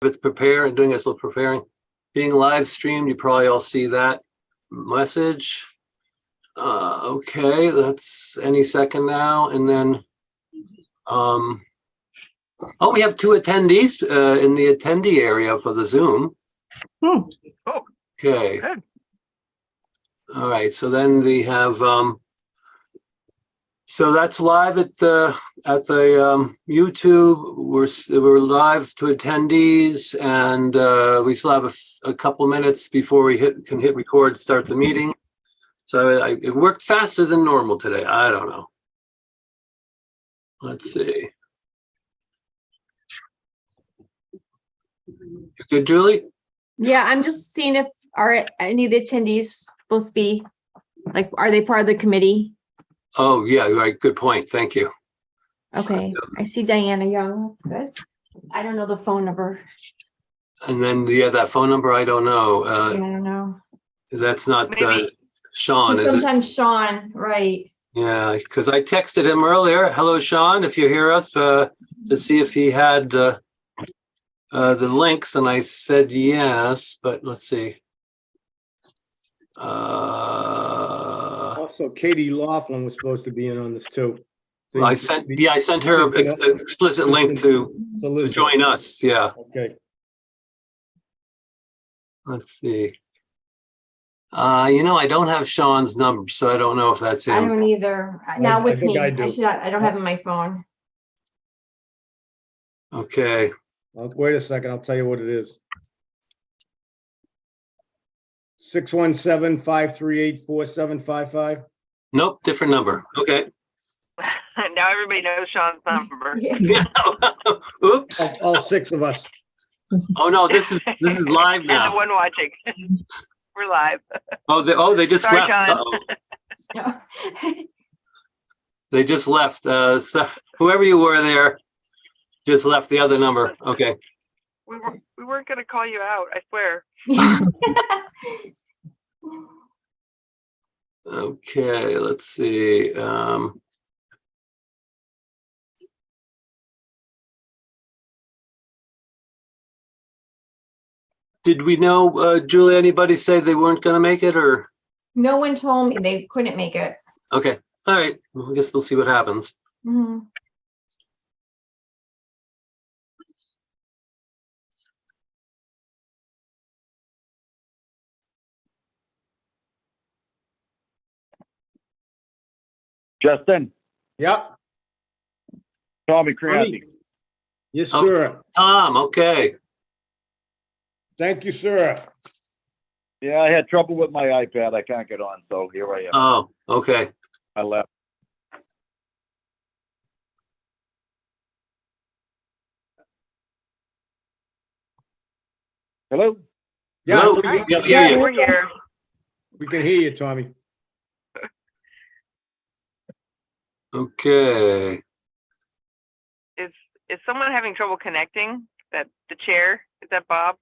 bit preparing, doing us a little preparing. Being live streamed, you probably all see that message. Okay, that's any second now. And then, oh, we have 2 attendees in the attendee area for the Zoom. Oh, Okay. good. All right. So then we have, so that's live at the YouTube. We're live to attendees, and we still have a couple minutes before we can hit record, start the meeting. So it worked faster than normal today. I don't know. Let's see. You good, Julie? Yeah, I'm just seeing if are any of the attendees supposed to be, like, are they part of the committee? Oh, yeah, right. Good point. Thank you. Okay, I see Diana Young. That's good. I don't know the phone number. And then, yeah, that phone number, I don't know. I don't know. That's not Maybe. Sean, is it? Sometimes Sean, right? Yeah, because I texted him earlier. Hello, Sean, if you hear us, to see if he had the links, and I said yes, but let's see. Also, Katie Laughlin was supposed to be in on this too. I sent her an explicit link to join us. Yeah, Okay. let's see. I don't have Sean's number, so I don't know if that's I him. don't either. Not with think me. I do. I don't have it on my phone. Okay. Wait a second, I'll tell you what it is. 617-538-4755. Nope, different number. Okay. Now everybody knows Sean's number. Yeah. Oops. All 6 of us. Oh no, this is live And the now. one watching. We're live. They just Sorry, left. Sean. Uh-oh. They just left. So whoever you were there just left the other number. Okay. We weren't going to call you out, I swear. Okay, let's see. Did we know, Julie, anybody say they weren't going to make it, or? No one told me they couldn't make it. Okay. All right. Well, I guess we'll see what happens. Mhm. Justin, Yep. Tommy Crancy. Yes, Oh. sir. Tom, okay. Thank you, sir. Yeah, I had trouble with my iPad. I can't get on, so here I am. Oh, okay. I left. Hello? Yeah, Hello? we can- Yeah, hear you. We're here. we can hear you, Tommy. Okay. Is someone having trouble connecting? That the chair? Is that Bob?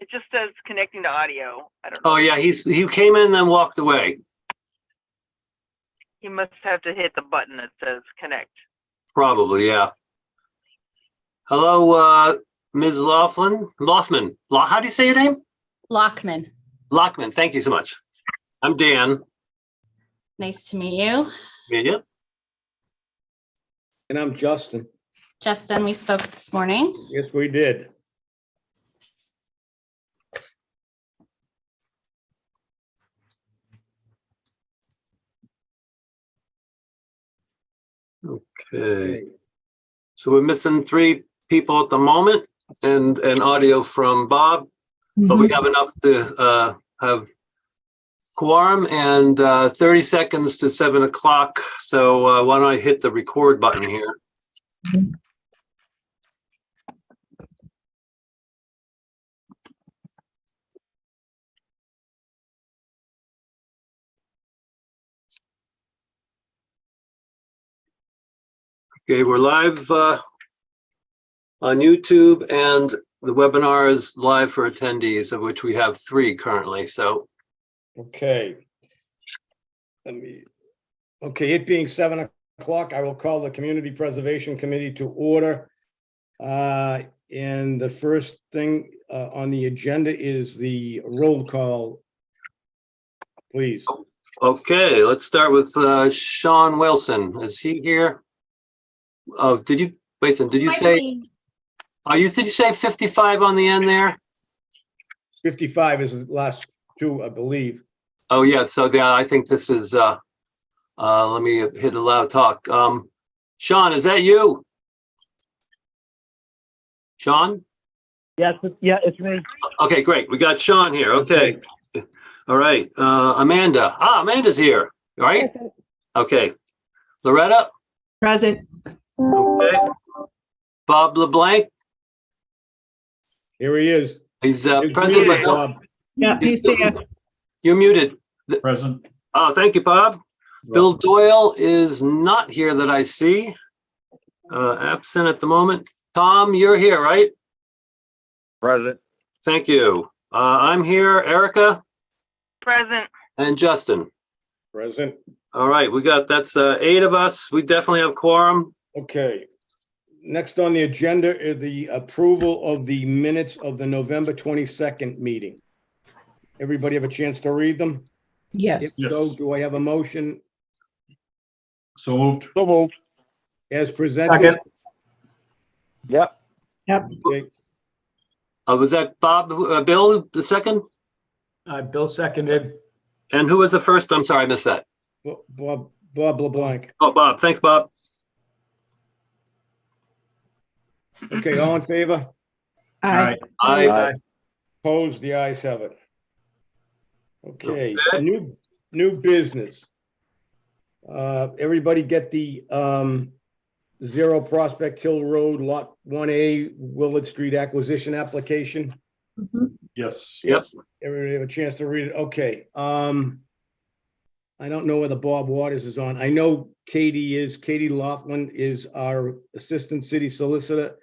It just says connecting to audio. I don't know. Oh yeah, he came in and then walked away. He must have to hit the button that says connect. Probably, yeah. Hello, Ms. Laughlin. How do you say your name? Lockman. Lockman. Thank you so much. I'm Dan. Nice to meet you. Yeah. And I'm Justin. Justin, we spoke this morning. Yes, we did. Okay. So we're missing 3 people at the moment, and audio from Bob, but we have enough to have quorum, and 30 seconds to 7 o'clock. So why don't I hit the record button here? Okay, we're live on YouTube, and the webinar is live for attendees, of which we have 3 currently. So, Okay. Okay, it being 7 o'clock. I will call the Community Preservation Committee to order. And the first thing on the agenda is the roll call. Please. Okay, let's start with Sean Wilson. Is he here? Oh, did you, Mason, did you Might say, be. did you say 55 on the end there? 55 is the last two, I believe. Oh, yeah, so yeah, I think this is, let me hit allow talk. Sean, is that you? Sean? Yes, it's me. Okay, great. We got Sean here. Okay. All right. Amanda. Amanda's here. All right. Okay. Loretta. Present. Okay. Bob LeBlanc. Here he is. He's He's present. muted, Bob. Yeah, he's there. You're muted. Present. Oh, thank you, Bob. Bill Doyle is not here that I see. Absent at the moment. Tom, you're here, right? Present. Thank you. I'm here. Erica Present. and Justin. Present. All right, that's 8 of us. We definitely have quorum. Okay. Next on the agenda is the approval of the minutes of the November 22nd meeting. Everybody have a chance to read them? If Yes. so, Yes. do I have a motion So moved. So moved. as presented? Yep. Okay. Was that Bob, Bill, the second? Bill seconded. And who was the first? I'm sorry, I missed that. Bob LeBlanc. Oh, Bob. Thanks, Bob. Okay, all in favor? Aye. I, Opposed? The ayes have it. Okay, Okay. new business. Everybody get the 0 Prospect Hill Road, Lot 1A, Willard Street acquisition application? Mhm. Yes. Yep. Everybody have a chance to read it? Okay. I don't know whether Bob Waters is on. I know Katie Laughlin is our Assistant City Solicitor.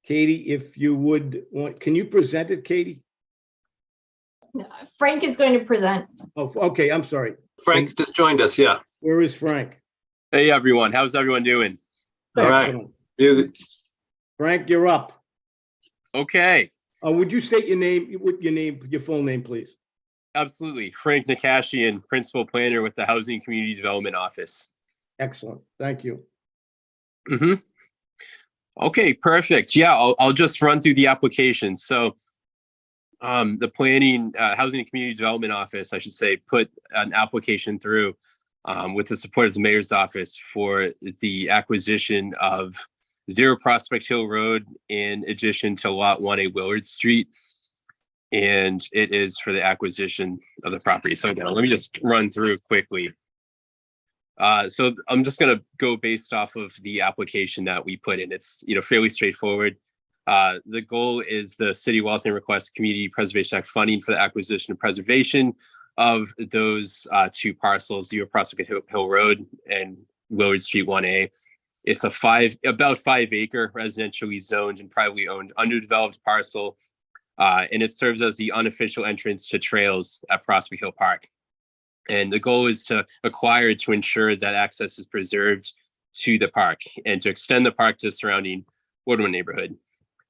Katie, if you would want, can you present it, Katie? Frank is going to present. Oh, okay, I'm sorry. Frank just joined us. Yeah. Where is Frank? Hey everyone, how's everyone doing? All right. Excellent. You, Frank, you're up. Okay, Would you state your name, your full name, please? absolutely. Frank Nakashian, Principal Planner with the Housing and Community Development Office. Excellent. Thank you. hmm Okay, perfect. Yeah, I'll just run through the application. So the Planning, Housing and Community Development Office, I should say, put an application through with the support of the Mayor's Office for the acquisition of 0 Prospect Hill Road in addition to Lot 1A Willard Street. And it is for the acquisition of the property. So again, let me just run through quickly. So I'm just going to go based off of the application that we put in. It's fairly straightforward. The goal is the City of Waltham requests Community Preservation Act funding for the acquisition and preservation of those 2 parcels, 0 Prospect Hill Road and Willard Street 1A. It's about 5 acre residentially zoned and privately owned underdeveloped parcel. And it serves as the unofficial entrance to trails at Prospect Hill Park. And the goal is to acquire it to ensure that access is preserved to the park and to extend the park to the surrounding Woodland neighborhood.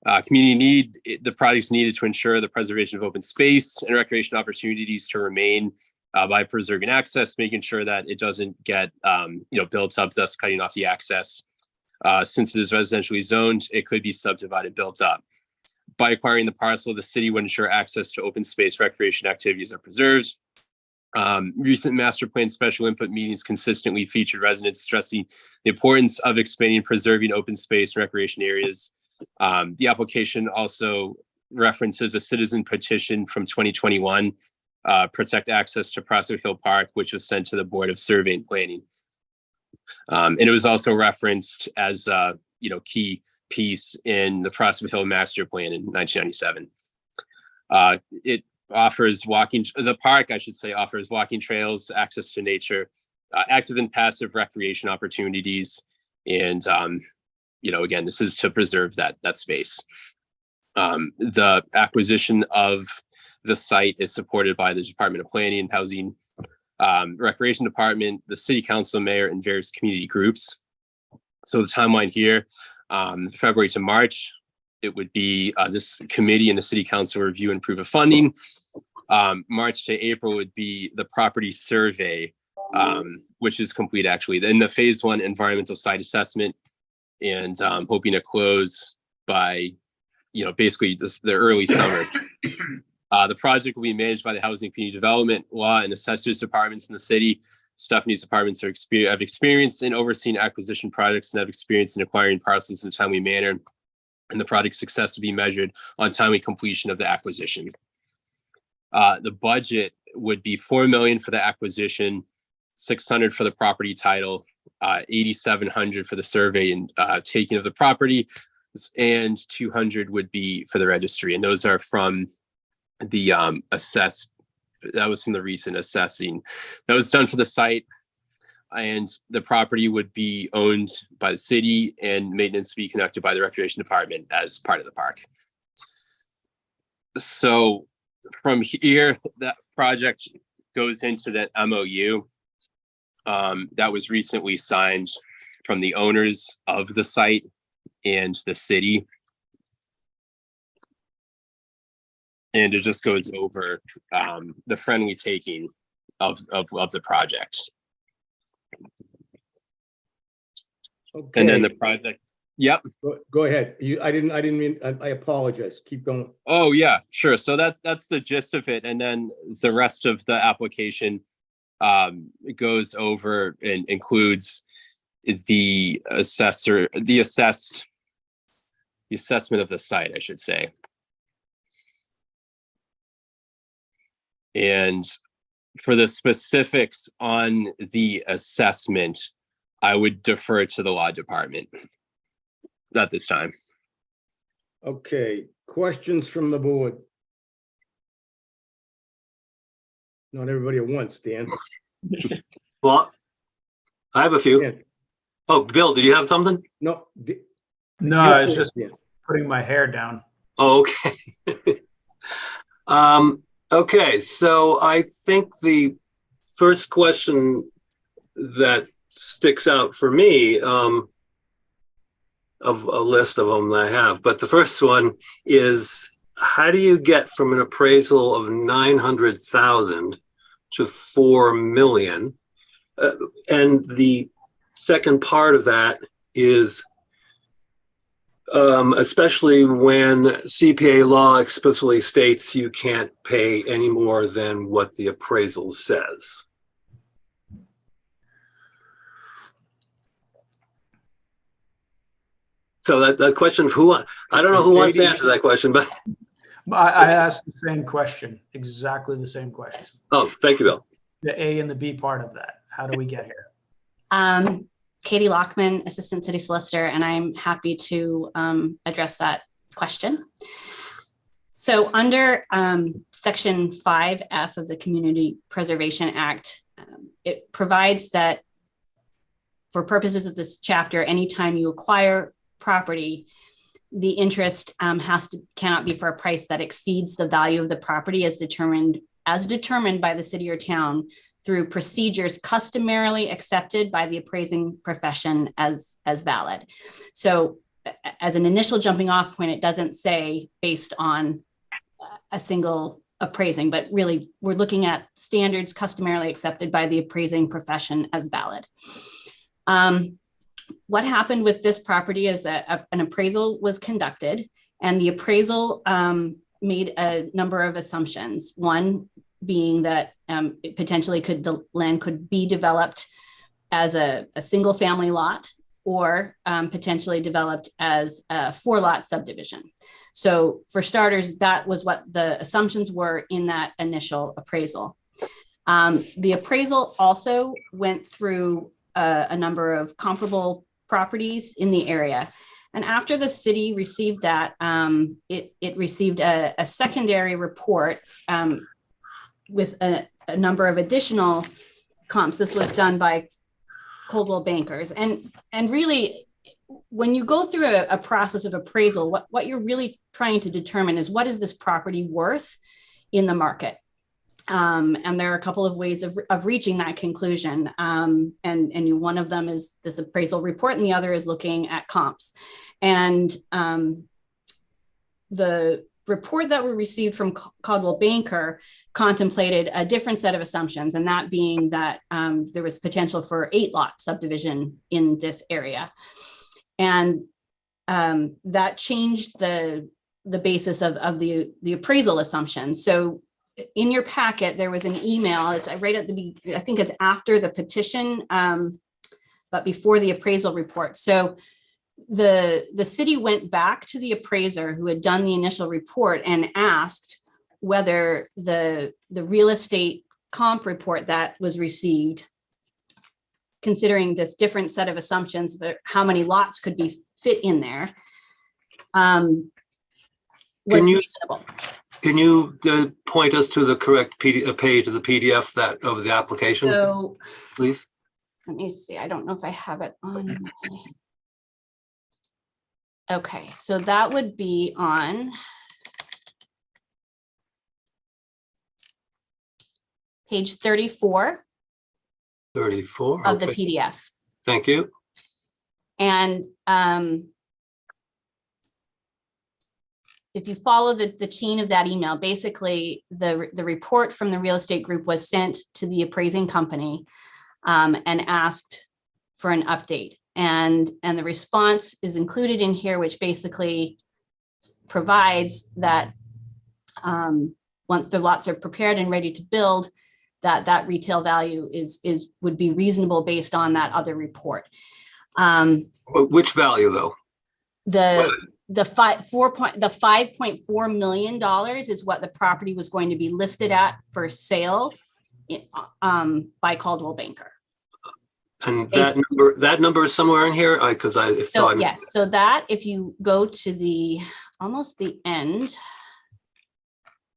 The project's needed to ensure the preservation of open space and recreation opportunities to remain by preserving access, making sure that it doesn't get built up, thus cutting off the access. Since it is residentially zoned, it could be subdivided, built up. By acquiring the parcel, the city would ensure access to open space recreation activities are preserved. Recent master plan special input meetings consistently featured residents stressing the importance of expanding and preserving open space and recreation areas. The application also references a citizen petition from 2021, protect access to Prospect Hill Park, which was sent to the Board of Survey and Planning. And it was also referenced as key piece in the Prospect Hill Master Plan in 1997. The park, I should say, offers walking trails, access to nature, active and passive recreation opportunities. And, again, this is to preserve that space. The acquisition of the site is supported by the Department of Planning and Housing, Recreation Department, the City Council, Mayor, and various community groups. So the timeline here, February to March, it would be this committee and the city council review and approve of funding. March to April would be the property survey, which is complete actually. Then the phase 1 environmental site assessment, and hoping to close by, basically the early summer. The project will be managed by the Housing and Community Development, Law, and Assessors departments in the city. Stephanie's departments have experience in overseeing acquisition projects and have experience in acquiring parcels in a timely manner. And the project's success will be measured on timely completion of the acquisition. The budget would be $4 million for the acquisition, $600 for the property title, $8,700 for the survey and taking of the property, and $200 would be for the registry. And those are from the that was from the recent assessing that was done for the site. And the property would be owned by the city and maintenance be conducted by the recreation department as part of the park. So from here, that project goes into that MOU that was recently signed from the owners of the site and the city. And it just goes over the friendly taking of the project. Okay. And then the project, yep. Go ahead. I didn't mean, I apologize. Keep going. Oh yeah, sure. So that's the gist of it. And then the rest of the application goes over and includes the assessment of the site, I should say. And for the specifics on the assessment, I would defer to the law department at this time. Okay, questions from the board? Not everybody at once, Dan. Well, I have a few. Dan. Oh, Bill, do you have something? No. No, it's just Dan. putting my hair down. Oh, okay. Okay, so I think the first question that sticks out for me, of a list of them that I have, but the first one is, how do you get from an appraisal of 900,000 to 4 million? And the second part of that is, especially when CPA law explicitly states you can't pay any more than what the appraisal says. So that question of who, I don't know who wants to answer that question, but. I asked the same question, exactly the same question. Oh, thank you, Bill. The A and the B part of that. How do we get here? Katie Lockman, Assistant City Solicitor, and I'm happy to address that question. So under Section 5F of the Community Preservation Act, it provides that for purposes of this chapter, anytime you acquire property, the interest cannot be for a price that exceeds the value of the property as determined by the city or town through procedures customarily accepted by the appraising profession as valid. So as an initial jumping off point, it doesn't say based on a single appraising, but really we're looking at standards customarily accepted by the appraising profession as valid. What happened with this property is that an appraisal was conducted, and the appraisal made a number of assumptions. One being that potentially the land could be developed as a single family lot, or potentially developed as a 4-lot subdivision. So for starters, that was what the assumptions were in that initial appraisal. The appraisal also went through a number of comparable properties in the area. And after the city received that, it received a secondary report with a number of additional comps. This was done by Coldwell Bankers. And really, when you go through a process of appraisal, what you're really trying to determine is, what is this property worth in the market? And there are a couple of ways of reaching that conclusion. And one of them is this appraisal report, and the other is looking at comps. And the report that we received from Caldwell Banker contemplated a different set of assumptions, and that being that there was potential for 8-lot subdivision in this area. And that changed the basis of the appraisal assumptions. So in your packet, there was an email. It's right at I think it's after the petition, but before the appraisal report. So the city went back to the appraiser who had done the initial report and asked whether the real estate comp report that was received, considering this different set of assumptions about how many lots could be fit in there, was reasonable. Can you point us to the correct page of the PDF of the application, So, please? let me see. I don't know if I have it on. Okay, so that would be on page 34 34 of the okay. PDF. Thank you. And if you follow the chain of that email, basically the report from the real estate group was sent to the appraising company and asked for an update. And the response is included in here, which basically provides that once the lots are prepared and ready to build, that retail value would be reasonable based on that other report. Which value though? The $5.4 million is what the property was going to be listed at for sale by Caldwell Banker. And that number is somewhere in here, Yes. So that, if you go to almost the end,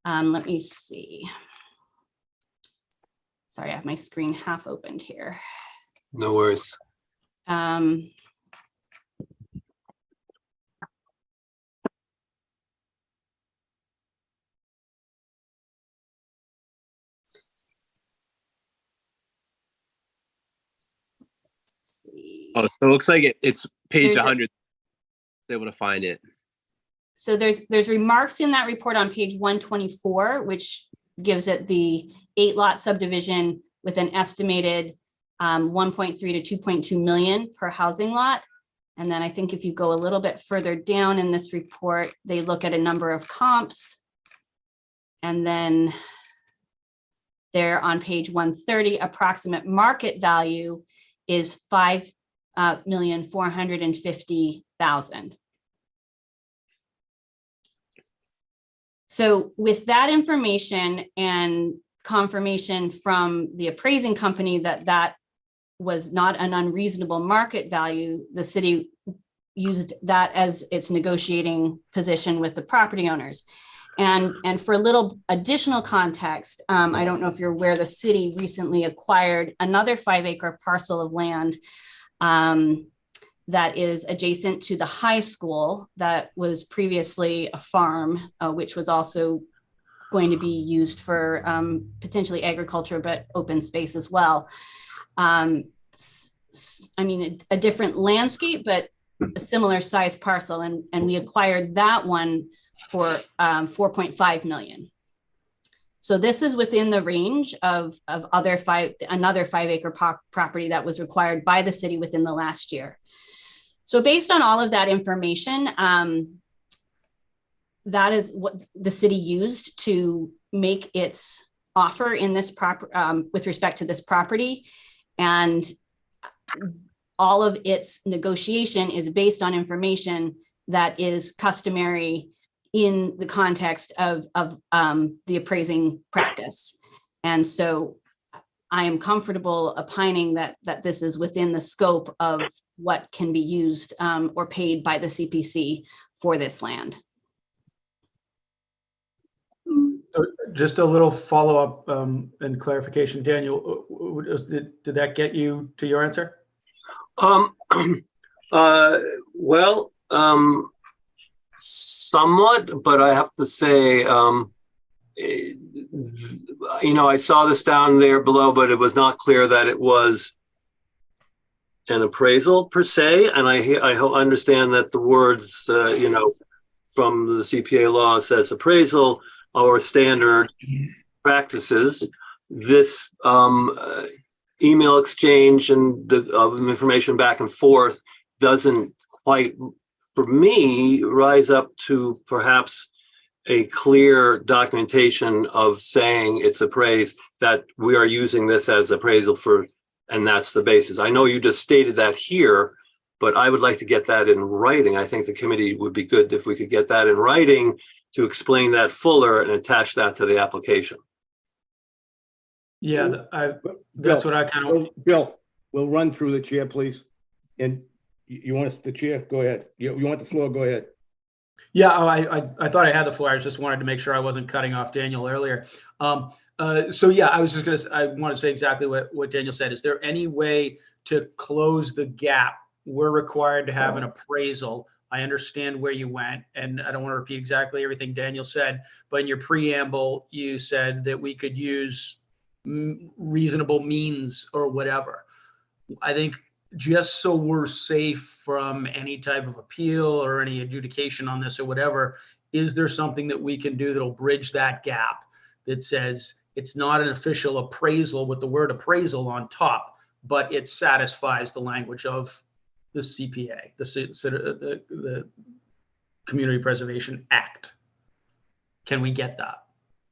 let me see. Sorry, I have my screen half opened here. No worries. Oh, so it looks like it's page There's 100. Able to find it. So there's remarks in that report on page 124, which gives it the 8-lot subdivision with an estimated 1.3 to 2.2 million per housing lot. And then I think if you go a little bit further down in this report, they look at a number of comps. And then there on page 130, approximate market value is $5,450,000. So with that information and confirmation from the appraising company that was not an unreasonable market value, the city used that as its negotiating position with the property owners. And for a little additional context, I don't know if you're aware, the city recently acquired another 5-acre parcel of land that is adjacent to the high school that was previously a farm, which was also going to be used for potentially agriculture, but open space as well. I mean, a different landscape, but a similar size parcel. And we acquired that one for 4.5 million. So this is within the range of another 5-acre property that was required by the city within the last year. So based on all of that information, that is what the city used to make its offer in this with respect to this property. And all of its negotiation is based on information that is customary in the context of the appraising practice. And so I am comfortable opining that this is within the scope of what can be used or paid by the CPC for this land. Just a little follow-up and clarification. Daniel, did that get you to your answer? Well, somewhat, but I have to say, I saw this down there below, but it was not clear that it was an appraisal per se. And I understand that the words, from the CPA law says appraisal or standard practices. This email exchange and the information back and forth doesn't quite, for me, rise up to perhaps a clear documentation of saying it's appraised, that we are using this as appraisal for, and that's the basis. I know you just stated that here, but I would like to get that in writing. I think the committee would be good if we could get that in writing to explain that fuller and attach that to the application. Yeah, that's what I kind of. Bill, we'll run through the chair, please. And you want the chair? Go ahead. You want the floor? Go ahead. Yeah, I thought I had the floor. I just wanted to make sure I wasn't cutting off Daniel earlier. So yeah, I was just I want to say exactly what Daniel said. Is there any way to close the gap? We're required to have an appraisal. I understand where you went, and I don't want to repeat exactly everything Daniel said, but in your preamble, you said that we could use reasonable means or whatever. I think just so we're safe from any type of appeal or any adjudication on this or whatever, is there something that we can do that'll bridge that gap that says it's not an official appraisal with the word appraisal on top, but it satisfies the language of the CPA, the Community Preservation Act? Can we get that?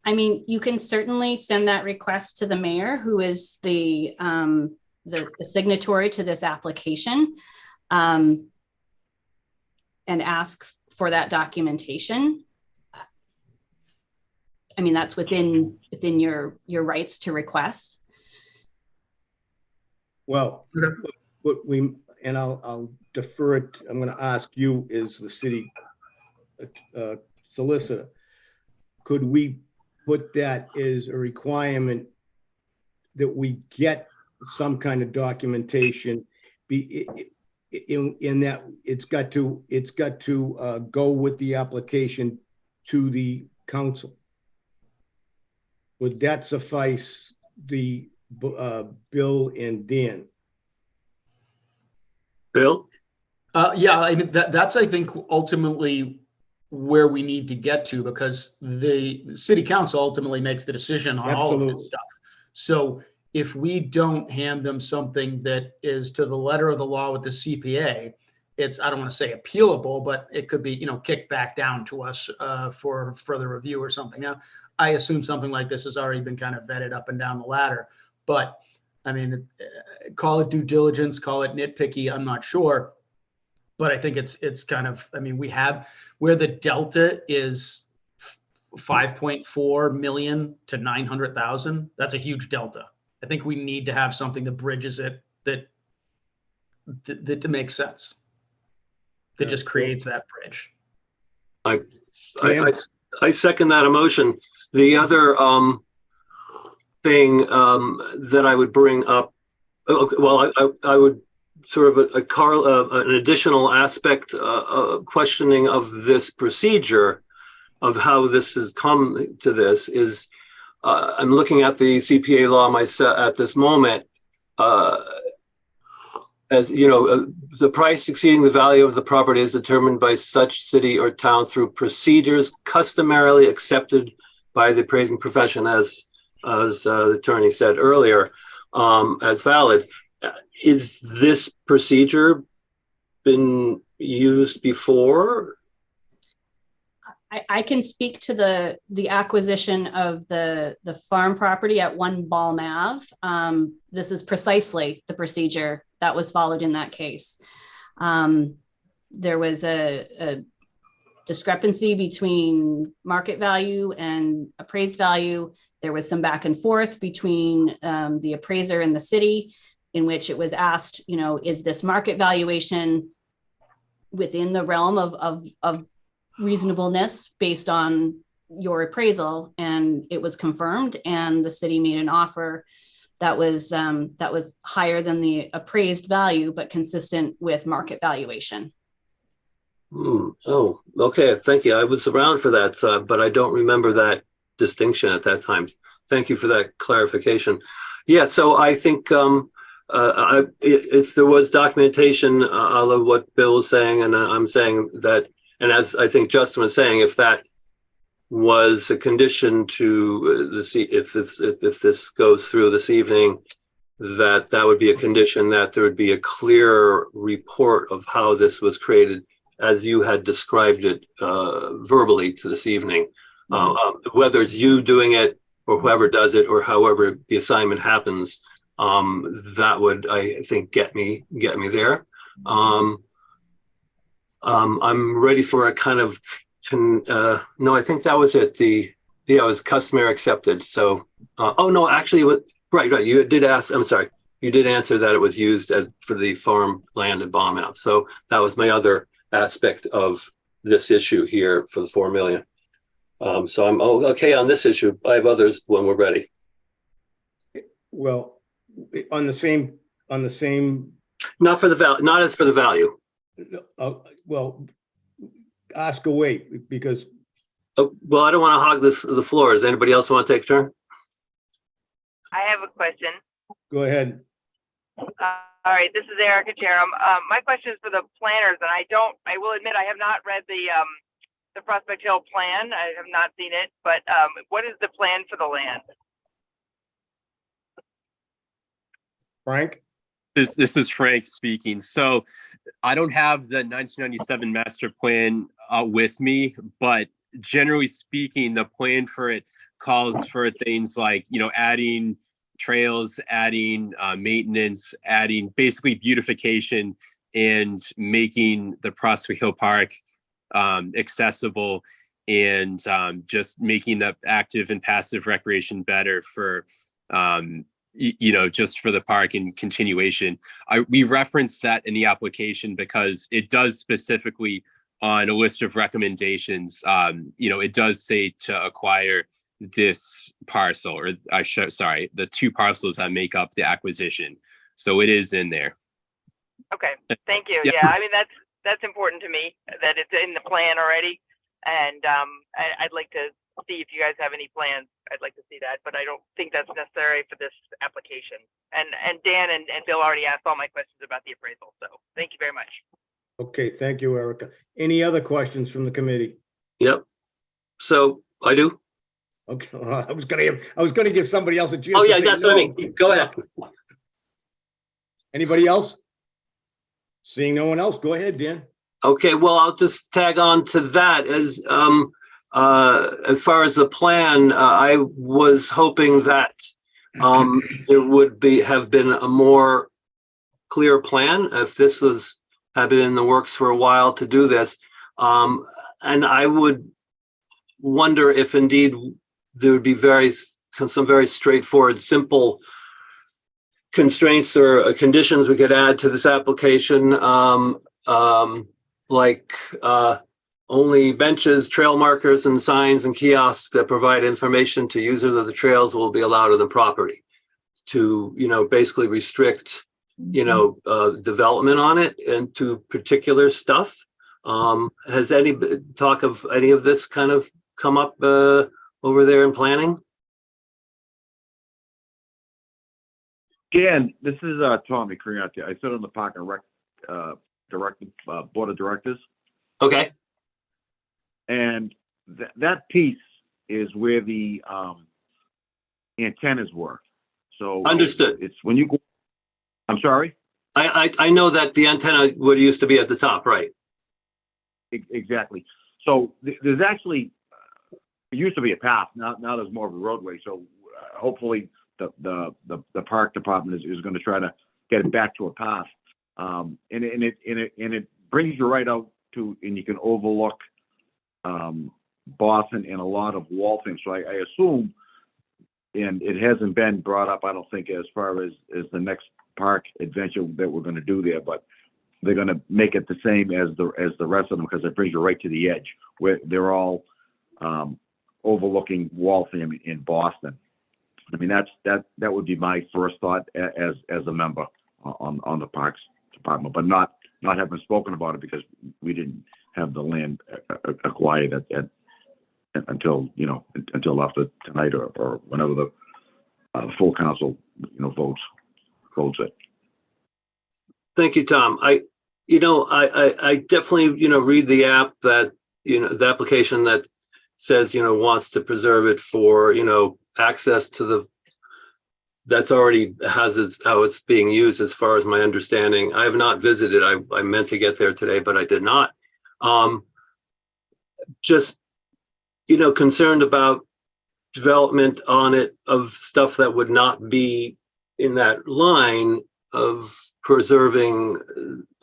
I mean, you can certainly send that request to the mayor, who is the signatory to this application, and ask for that documentation. I mean, that's within your rights to request. Well, I'll defer it. I'm going to ask you as the city solicitor. Could we put that as a requirement that we get some kind of documentation in that it's got to go with the application to the council? Would that suffice the Bill and Dan? Bill? Yeah, I mean, that's, I think, ultimately where we need to get to, because the city council ultimately makes the decision on all of this stuff. So if we don't hand them something that is to the letter of the law with the CPA, it's, I don't want to say appealable, but it could be, kicked back down to us for further review or something. Now, I assume something like this has already been kind of vetted up and down the ladder, but I mean, call it due diligence, call it nitpicky, I'm not sure. But I think it's kind of, I mean, we have where the delta is 5.4 million to 900,000. That's a huge delta. I think we need to have something that bridges it, that makes sense, that just creates that bridge. I second that emotion. The other thing that I would bring up, well, I would sort of an additional aspect questioning of this procedure, of how this has come to this, is I'm looking at the CPA law myself at this moment. As you know, the price exceeding the value of the property is determined by such city or town through procedures customarily accepted by the appraising profession, as the attorney said earlier, as valid. Is this procedure been used before? I can speak to the acquisition of the farm property at 1 Balm Ave. This is precisely the procedure that was followed in that case. There was a discrepancy between market value and appraised value. There was some back and forth between the appraiser and the city, in which it was asked, is this market valuation within the realm of reasonableness based on your appraisal? And it was confirmed, and the city made an offer that was higher than the appraised value, but consistent with market valuation. Oh, okay. Thank you. I was around for that, but I don't remember that distinction at that time. Thank you for that clarification. Yeah, so I think if there was documentation of what Bill was saying, and I'm saying that, and as I think Justin was saying, if that was a condition to if this goes through this evening, that would be a condition that there would be a clear report of how this was created as you had described it verbally to this evening. Whether it's you doing it or whoever does it or however the assignment happens, that would, I think, get me there. I'm ready for a kind of, no, I think that was it. It was customary accepted. So, oh no, actually, it was, right. You did ask, I'm sorry, you did answer that it was used for the farm land and bomb out. So that was my other aspect of this issue here for the 4 million. So I'm okay on this issue. I have others when we're ready. Well, on the same, Not for the value, not as for the value. well, ask away because. Well, I don't want to hog the floor. Does anybody else want to take a turn? I have a question. Go ahead. All right, this is Erica Cherum. My question is for the planners, and I will admit I have not read the Prospect Hill plan. I have not seen it, but what is the plan for the land? Frank? This is Frank speaking. So I don't have the 1997 master plan with me, but generally speaking, the plan for it calls for things like, adding trails, adding maintenance, adding basically beautification and making the Prospect Hill Park accessible, and just making the active and passive recreation better for just for the park and continuation. We referenced that in the application because it does specifically on a list of recommendations, it does say to acquire this parcel, or the 2 parcels that make up the acquisition. So it is in there. Okay, thank you. Yeah. Yeah, I mean, that's important to me that it's in the plan already. And I'd like to see if you guys have any plans. I'd like to see that, but I don't think that's necessary for this application. And Dan and Bill already asked all my questions about the appraisal. So thank you very much. Okay, thank you, Erica. Any other questions from the committee? Yep. So I do. Okay, I was gonna give somebody else a chance. Oh to yeah, say that's no. what I mean. Go ahead. Anybody else? Seeing no one else, go ahead, Dan. Okay, well, I'll just tag on to that as far as the plan, I was hoping that there would have been a more clear plan if this had been in the works for a while to do this. And I would wonder if indeed there would be some very straightforward, simple constraints or conditions we could add to this application, like only benches, trail markers, and signs and kiosks that provide information to users of the trails will be allowed on the property. To basically restrict development on it and to particular stuff. Has any talk of any of this kind of come up over there in planning? Dan, this is Tommy Crianti. I sit on the Park and Rec Board of Directors. Okay. And that piece is where the antennas were. So Understood. It's when you go. I'm sorry. I know that the antenna would used to be at the top, right? Exactly. So there's actually it used to be a path. Now there's more of a roadway. So hopefully the park department is going to try to get it back to a path. And it brings you right out to, and you can overlook Boston and a lot of Waltham. So I assume, and it hasn't been brought up, I don't think, as far as the next park adventure that we're going to do there, but they're going to make it the same as the rest of them because it brings you right to the edge where they're all overlooking Waltham in Boston. I mean, that would be my first thought as a member on the Parks Department, but not having spoken about it because we didn't have the land acquired until, until after tonight or whenever the full council, votes it. Thank you, Tom. I definitely, read the app that, the application that says, wants to preserve it for, access to the, that's already has how it's being used as far as my understanding. I have not visited. I meant to get there today, but I did not. Just, concerned about development on it of stuff that would not be in that line of preserving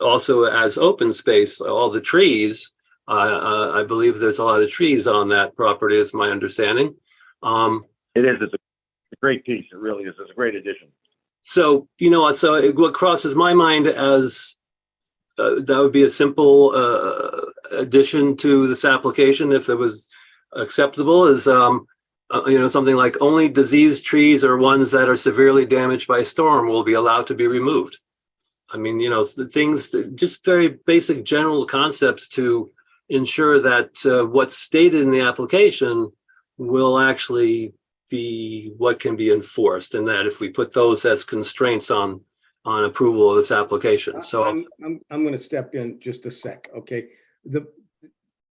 also as open space, all the trees. I believe there's a lot of trees on that property is my understanding. It is. It's a great piece. It really is. It's a great addition. So, what crosses my mind as that would be a simple addition to this application if it was acceptable is, something like only diseased trees or ones that are severely damaged by storm will be allowed to be removed. I mean, the things that just very basic general concepts to ensure that what's stated in the application will actually be what can be enforced, and that if we put those as constraints on approval of this application. So I'm going to step in just a sec. Okay.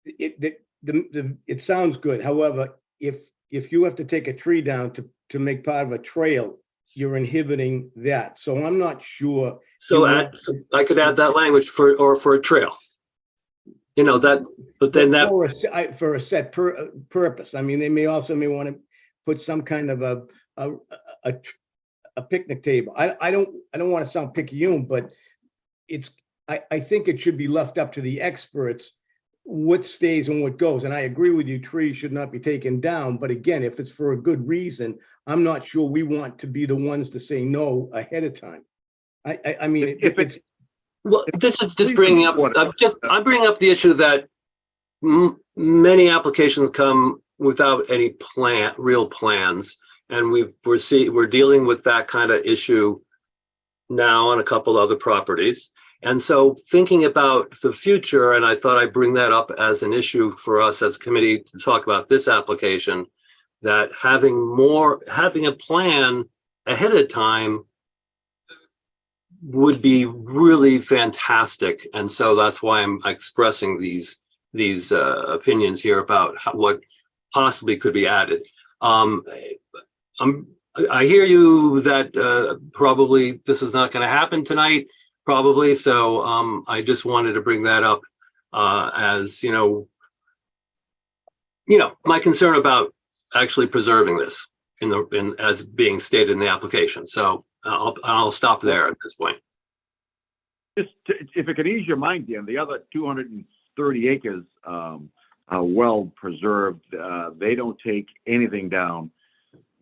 It sounds good. However, if you have to take a tree down to make part of a trail, you're inhibiting that. So I'm not sure. So I could add that language for a trail. But then that for a set purpose. I mean, they may want to put some kind of a picnic table. I don't want to sound picayune, but I think it should be left up to the experts what stays and what goes. And I agree with you, trees should not be taken down. But again, if it's for a good reason, I'm not sure we want to be the ones to say no ahead of time. I mean, if it's well, this is just bringing up. I'm bringing up the issue that many applications come without any real plans, and we're dealing with that kind of issue now on a couple other properties. And so thinking about the future, and I thought I'd bring that up as an issue for us as a committee to talk about this application, that having a plan ahead of time would be really fantastic. And so that's why I'm expressing these opinions here about what possibly could be added. I hear you that probably this is not going to happen tonight, probably. So I just wanted to bring that up as my concern about actually preserving this as being stated in the application. So I'll stop there at this point. If it could ease your mind, Dan, the other 230 acres are well preserved. They don't take anything down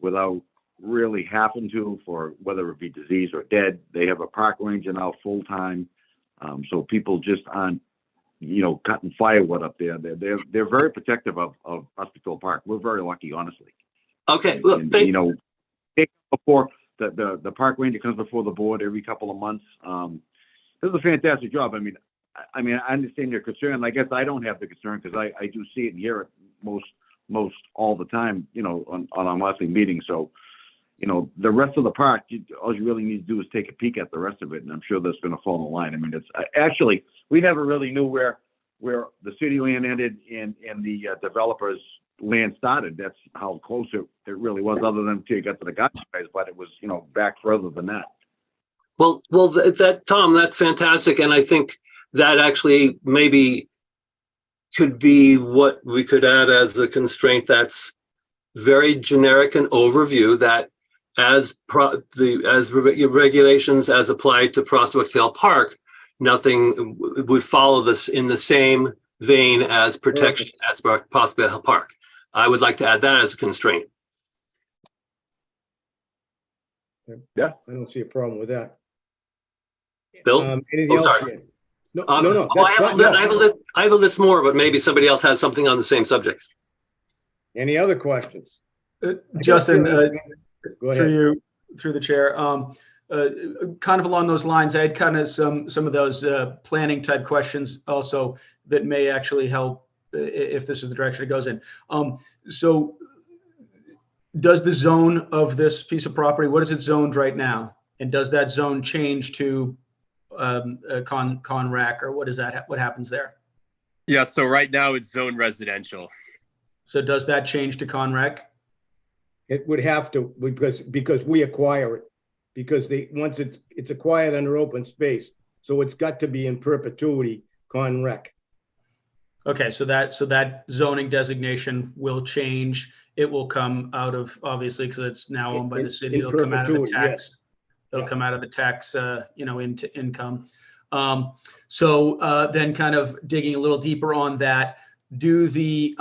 without really having to, for whether it be diseased or dead. They have a park ranger now full time, so people just aren't, cutting firewood up there. They're very protective of Hospital Park. We're very lucky, honestly. Okay, look, before the park ranger comes before the board every couple of months. Does a fantastic job. I mean, I understand your concern. I guess I don't have the concern because I do see it and hear it most all the time, on our monthly meetings. So, the rest of the park, all you really need to do is take a peek at the rest of it, and I'm sure that's going to fall in line. I mean, it's actually, we never really knew where the city land ended and the developers' land started. That's how close it really was, other than until you got to the guys, but it was, back further than that. Well, Tom, that's fantastic. And I think that actually maybe could be what we could add as a constraint that's very generic and overview, that as regulations as applied to Prospect Hill Park, nothing would follow this in the same vein as protection as Prospect Hill Park. I would like to add that as a constraint. Yeah, I don't see a problem with that. Bill? Anything else? Sorry. No. I have a list more, but maybe somebody else has something on the same subject. Any other questions? Justin, Go ahead. through the chair, kind of along those lines, I had kind of some of those planning type questions also that may actually help if this is the direction it goes in. So does the zone of this piece of property, what is it zoned right now? And does that zone change to con-rec, or what is that? What happens there? Yeah, so right now it's zone residential. So does that change to con-rec? It would have to, because we acquire it, because once it's acquired under open space, so it's got to be in perpetuity con-rec. Okay, so that zoning dezigation will change. It will come out of, obviously, because it's now owned by the city. It'll come out of the tax. It'll come out of the tax, into income. So then, kind of digging a little deeper on that, do the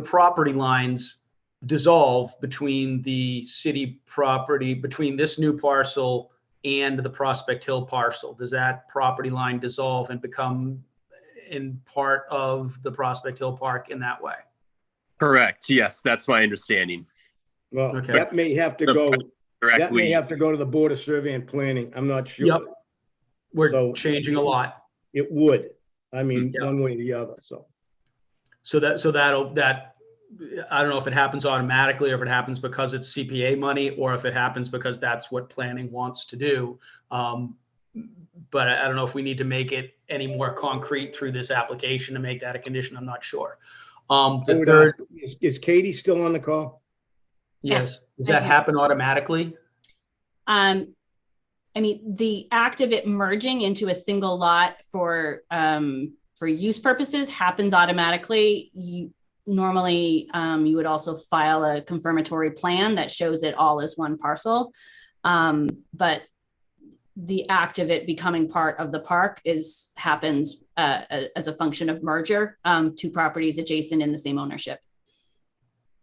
property lines dissolve between the city property, between this new parcel and the Prospect Hill parcel? Does that property line dissolve and become in part of the Prospect Hill Park in that way? Correct. Yes, that's my understanding. Well, Okay. that may have to go, Directly. to the Board of Survey and Planning. I'm not sure. Yep. We're So- changing a lot. It would. I mean, Yeah. one way or the other, so. That I don't know if it happens automatically, or if it happens because it's CPA money, or if it happens because that's what planning wants to do. But I don't know if we need to make it any more concrete through this application to make that a condition. I'm not sure. The third, Is Katie still on the call? yes, does I that can- happen automatically? I mean, the act of it merging into a single lot for use purposes happens automatically. Normally, you would also file a confirmatory plan that shows it all as one parcel. But the act of it becoming part of the park happens as a function of merger, two properties adjacent in the same ownership.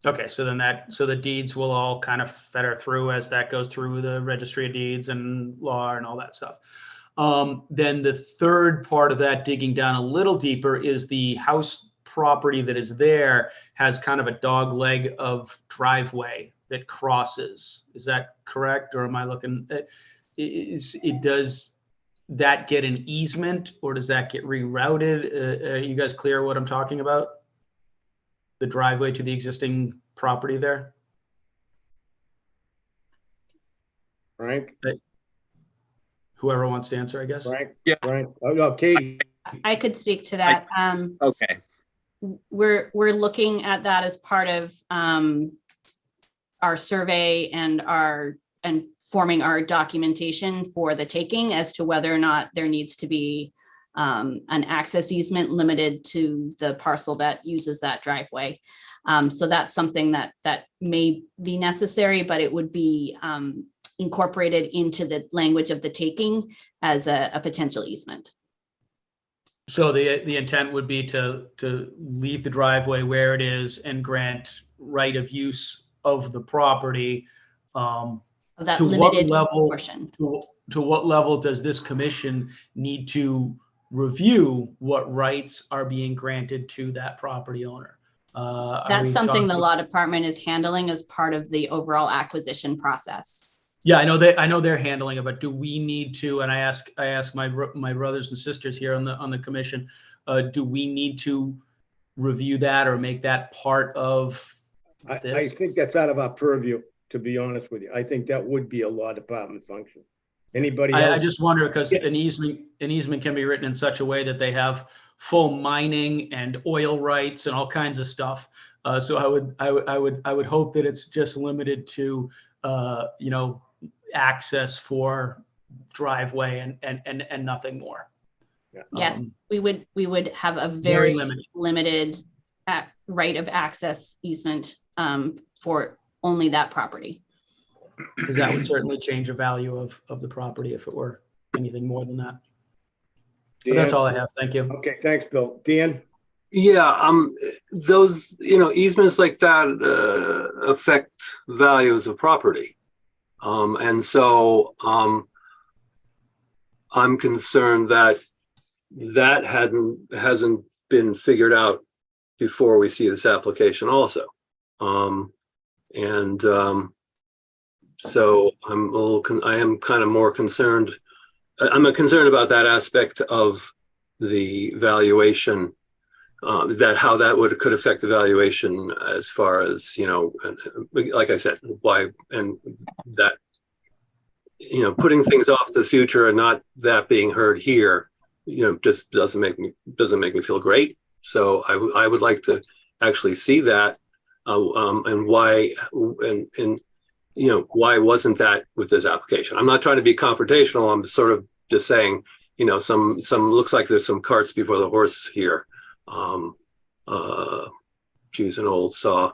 Okay, so then the deeds will all kind of fetter through as that goes through the registry of deeds and law and all that stuff. Then the third part of that, digging down a little deeper, is the house property that is there has kind of a dog leg of driveway that crosses. Is that correct? Or am I looking at, does that get an easement, or does that get rerouted? Are you guys clear what I'm talking about? The driveway to the existing property there? Frank? Whoever wants to answer, I guess. Frank? Yeah. Frank? Oh, no, Katie. I could speak to that. Okay. We're looking at that as part of our survey and forming our documentation for the taking as to whether or not there needs to be an access easement limited to the parcel that uses that driveway. So that's something that may be necessary, but it would be incorporated into the language of the taking as a potential easement. So the intent would be to leave the driveway where it is and grant right of use of the property. That To what limited level- portion. To what level does this commission need to review what rights are being granted to that property owner? Are we That's something the talking- law department is handling as part of the overall acquisition process. Yeah, I know they're handling it, but do we need to? And I ask my brothers and sisters here on the commission, do we need to review that or make that part of I this? think that's out of our purview, to be honest with you. I think that would be a law department function. Anybody I else? just wonder, because Yeah. an easement can be written in such a way that they have full mining and oil rights and all kinds of stuff. So I would hope that it's just limited to access for driveway and nothing more. Yeah. Yes, we would have a Very very limited right of access easement for only that property. Because that would certainly change the value of the property if it were anything more than that. But that's Dan? all I have. Thank you. Okay, thanks, Bill. Dan? Yeah, those, easements like that affect values of property. And so I'm concerned that hasn't been figured out before we see this application also. So I am kind of more concerned. I'm concerned about that aspect of the valuation that how that could affect the valuation as far as, you know, like I said, why, and that, you know, putting things off to the future and not that being heard here, you know, just doesn't make me feel great. So I would like to actually see that, and why, and you know, why wasn't that with this application? I'm not trying to be confrontational. I'm sort of just saying, you know, some looks like there's some carts before the horse here. Use an old saw.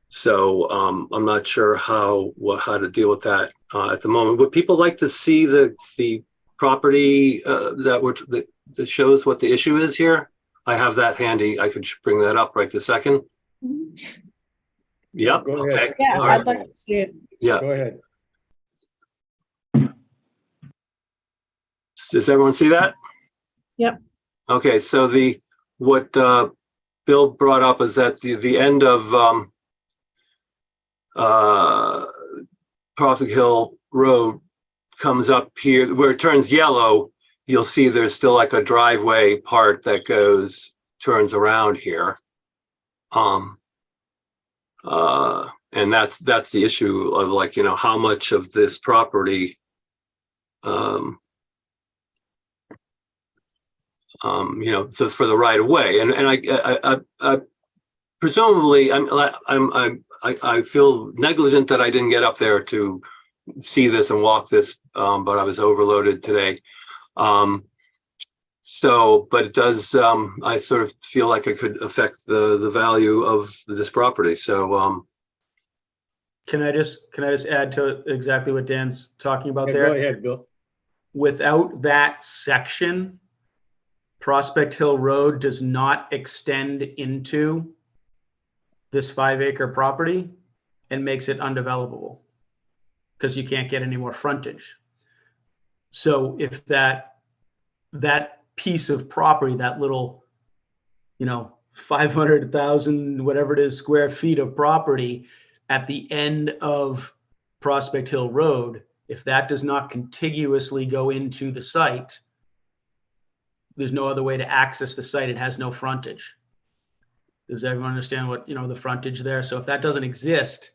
So I'm not sure how to deal with that at the moment. Would people like to see the property that shows what the issue is here? I have that handy. I could bring that up right this second. Yep. Go Okay. ahead. Yeah, All I'd right. like to see it. Yeah. Go ahead. Does everyone see that? Yep. Okay. So what Bill brought up is that the end of Prospect Hill Road comes up here where it turns yellow. You'll see there's still like a driveway part that turns around here. And that's the issue of, like, you know, how much of this property you know, for the right of way, and I presumably I feel negligent that I didn't get up there to see this and walk this, but I was overloaded today. So, but it does, I sort of feel like it could affect the value of this property. So, Can I just add to exactly what Dan's talking about Yeah, there? go ahead, Bill. Without that section, Prospect Hill Road does not extend into this 5-acre property and makes it undevelopable because you can't get any more frontage. So if that piece of property, that little, you know, 500,000, whatever it is, square feet of property at the end of Prospect Hill Road, if that does not contiguously go into the site, there's no other way to access the site. It has no frontage. Does everyone understand what, you know, the frontage there? So if that doesn't exist,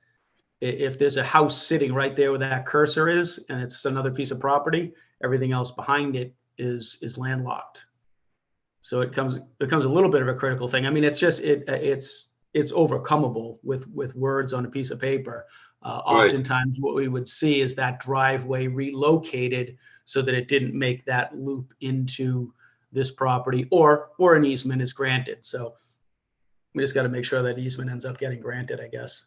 if there's a house sitting right there where that cursor is, and it's another piece of property, everything else behind it is landlocked. So it becomes a little bit of a critical thing. I mean, it's just, it's overcomable with words on a piece of paper. Right. Oftentimes what we would see is that driveway relocated so that it didn't make that loop into this property, or an easement is granted. So we just got to make sure that easement ends up getting granted, I guess.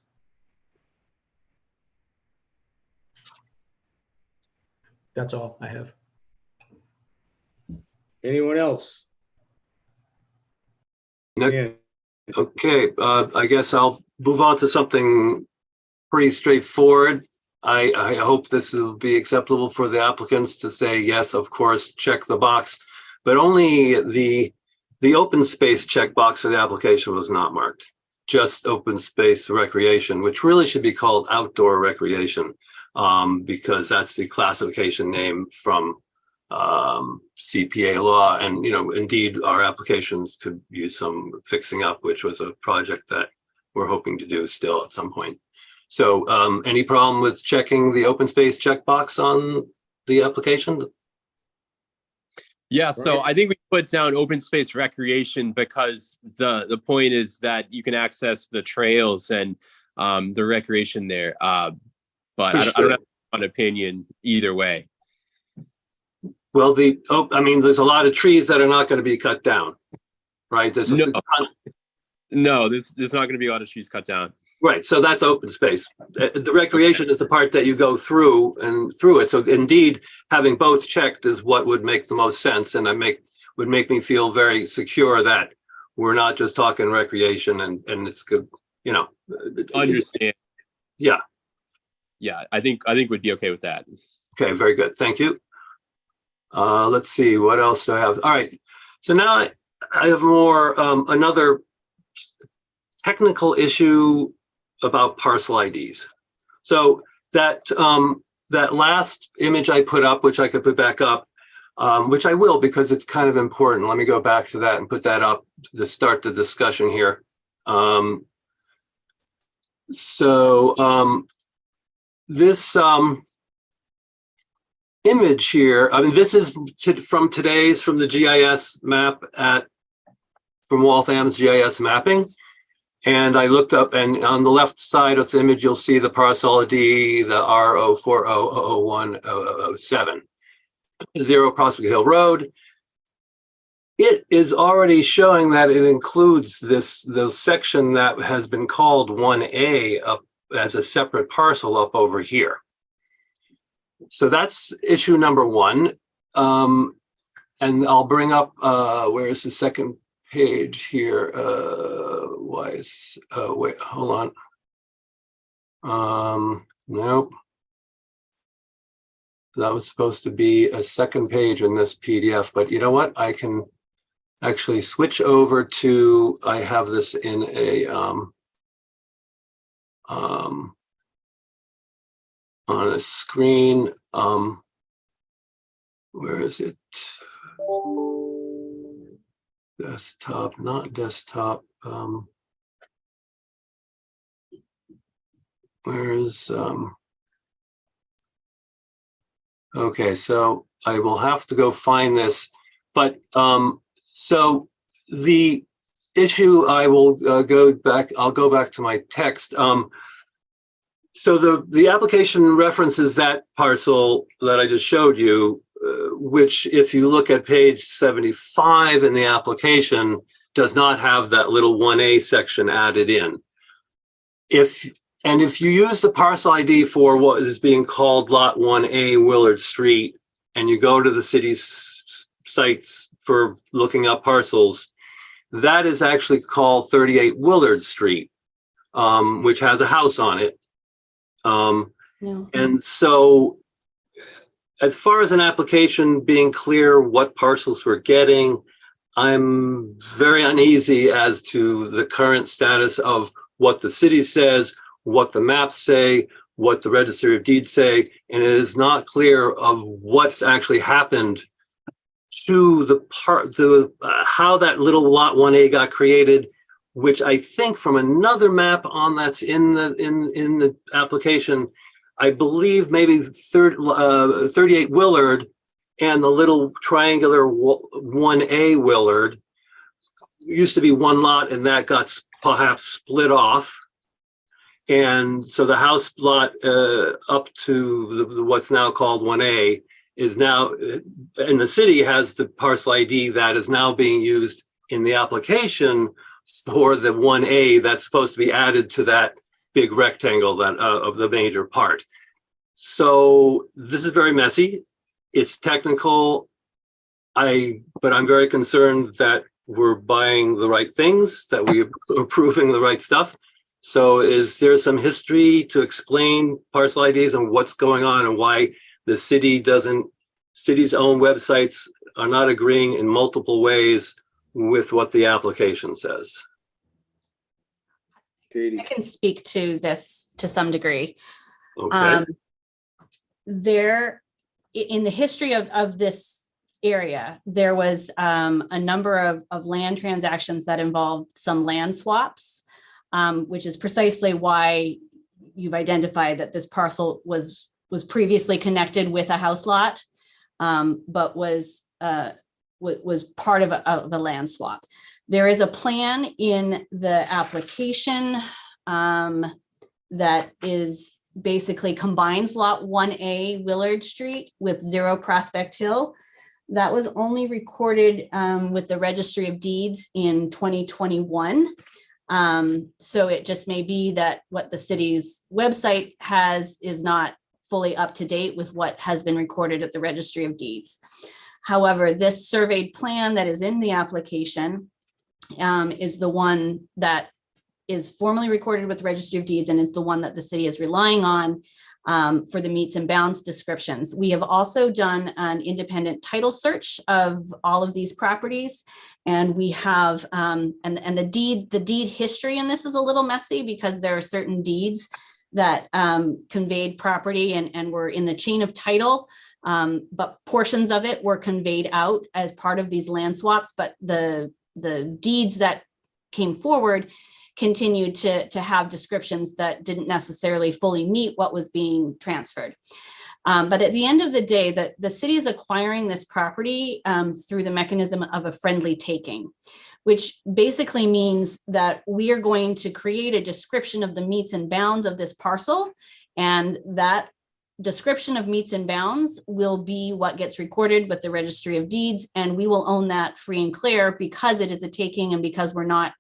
That's all I have. Anyone else? Nick? Yeah. okay, I guess I'll move on to something pretty straightforward. I hope this will be acceptable for the applicants to say, yes, of course, check the box, but only the open space checkbox for the application was not marked. Just open space recreation, which really should be called outdoor recreation, because that's the classification name from CPA law. And, you know, indeed, our applications could use some fixing up, which was a project that we're hoping to do still at some point. So any problem with checking the open space checkbox on the application? Yeah, so I think we put down open space recreation because the point is that you can access the trails and the recreation there. But I don't have an opinion either way. Well, I mean, there's a lot of trees that are not going to be cut down, right? There's No, there's not going to be a lot of trees cut down. Right, so that's open space. The recreation is the part that you go through it. So indeed, having both checked is what would make the most sense, and would make me feel very secure that we're not just talking recreation and it's good, you know. Understand. Yeah. Yeah, I think we'd be okay with that. Okay, very good. Thank you. Let's see, what else do I have? All right, so now I have more another technical issue about parcel IDs. So that last image I put up, which I could put back up, which I will because it's kind of important. Let me go back to that and put that up to start the discussion here. This image here, I mean, this is from the GIS map from Waltham's GIS mapping. And I looked up, and on the left side of the image, you'll see the parcel ID, the R04001007, 0 Prospect Hill Road. It is already showing that it includes the section that has been called 1A up as a separate parcel up over here. So that's issue number one. And I'll bring up, where's the second page here? Wait, hold on. Nope. That was supposed to be a second page in this PDF, but you know what? I can actually switch over to, I have this in a, on a screen. Where is it? Desktop, not desktop. Where's, okay, so I will have to go find this, but so the issue, I will go back, I'll go back to my text. So the application references that parcel that I just showed you, which if you look at page 75 in the application, does not have that little 1A section added in. If you use the parcel ID for what is being called Lot 1A Willard Street, and you go to the city's sites for looking up parcels, that is actually called 38 Willard Street, which has a house on it. And so as far as an application being clear what parcels we're getting, I'm very uneasy as to the current status of what the city says, what the maps say, what the Registry of Deeds say, and it is not clear of what's actually happened to how that little Lot 1A got created, which I think from another map on that's in the application, I believe maybe 38 Willard and the little triangular 1A Willard used to be one lot, and that got perhaps split off. And so the house lot up to what's now called 1A is now, and the city has the parcel ID that is now being used in the application for the 1A that's supposed to be added to that big rectangle that of the major part. So this is very messy. It's technical, but I'm very concerned that we're buying the right things, that we're approving the right stuff. So is there some history to explain parcel IDs and what's going on and why the city's own websites are not agreeing in multiple ways with what the application says? Katie. I can speak to this to some degree. Okay. There, in the history of this area, there was a number of land transactions that involved some land swaps, which is precisely why you've identified that this parcel was previously connected with a house lot, but was part of a land swap. There is a plan in the application that is basically combines Lot 1A Willard Street with 0 Prospect Hill. That was only recorded with the Registry of Deeds in 2021. So it just may be that what the city's website has is not fully up to date with what has been recorded at the Registry of Deeds. However, this surveyed plan that is in the application is the one that is formally recorded with the Registry of Deeds, and it's the one that the city is relying on for the meets and bounds descriptions. We have also done an independent title search of all of these properties, and we have and the deed history in this is a little messy because there are certain deeds that conveyed property and were in the chain of title But portions of it were conveyed out as part of these land swaps, but the deeds that came forward continued to have descriptions that didn't necessarily fully meet what was being transferred. But at the end of the day, the city is acquiring this property through the mechanism of a friendly taking, which basically means that we are going to create a description of the metes and bounds of this parcel. And that description of metes and bounds will be what gets recorded with the Registry of Deeds. And we will own that free and clear because it is a taking and because we're not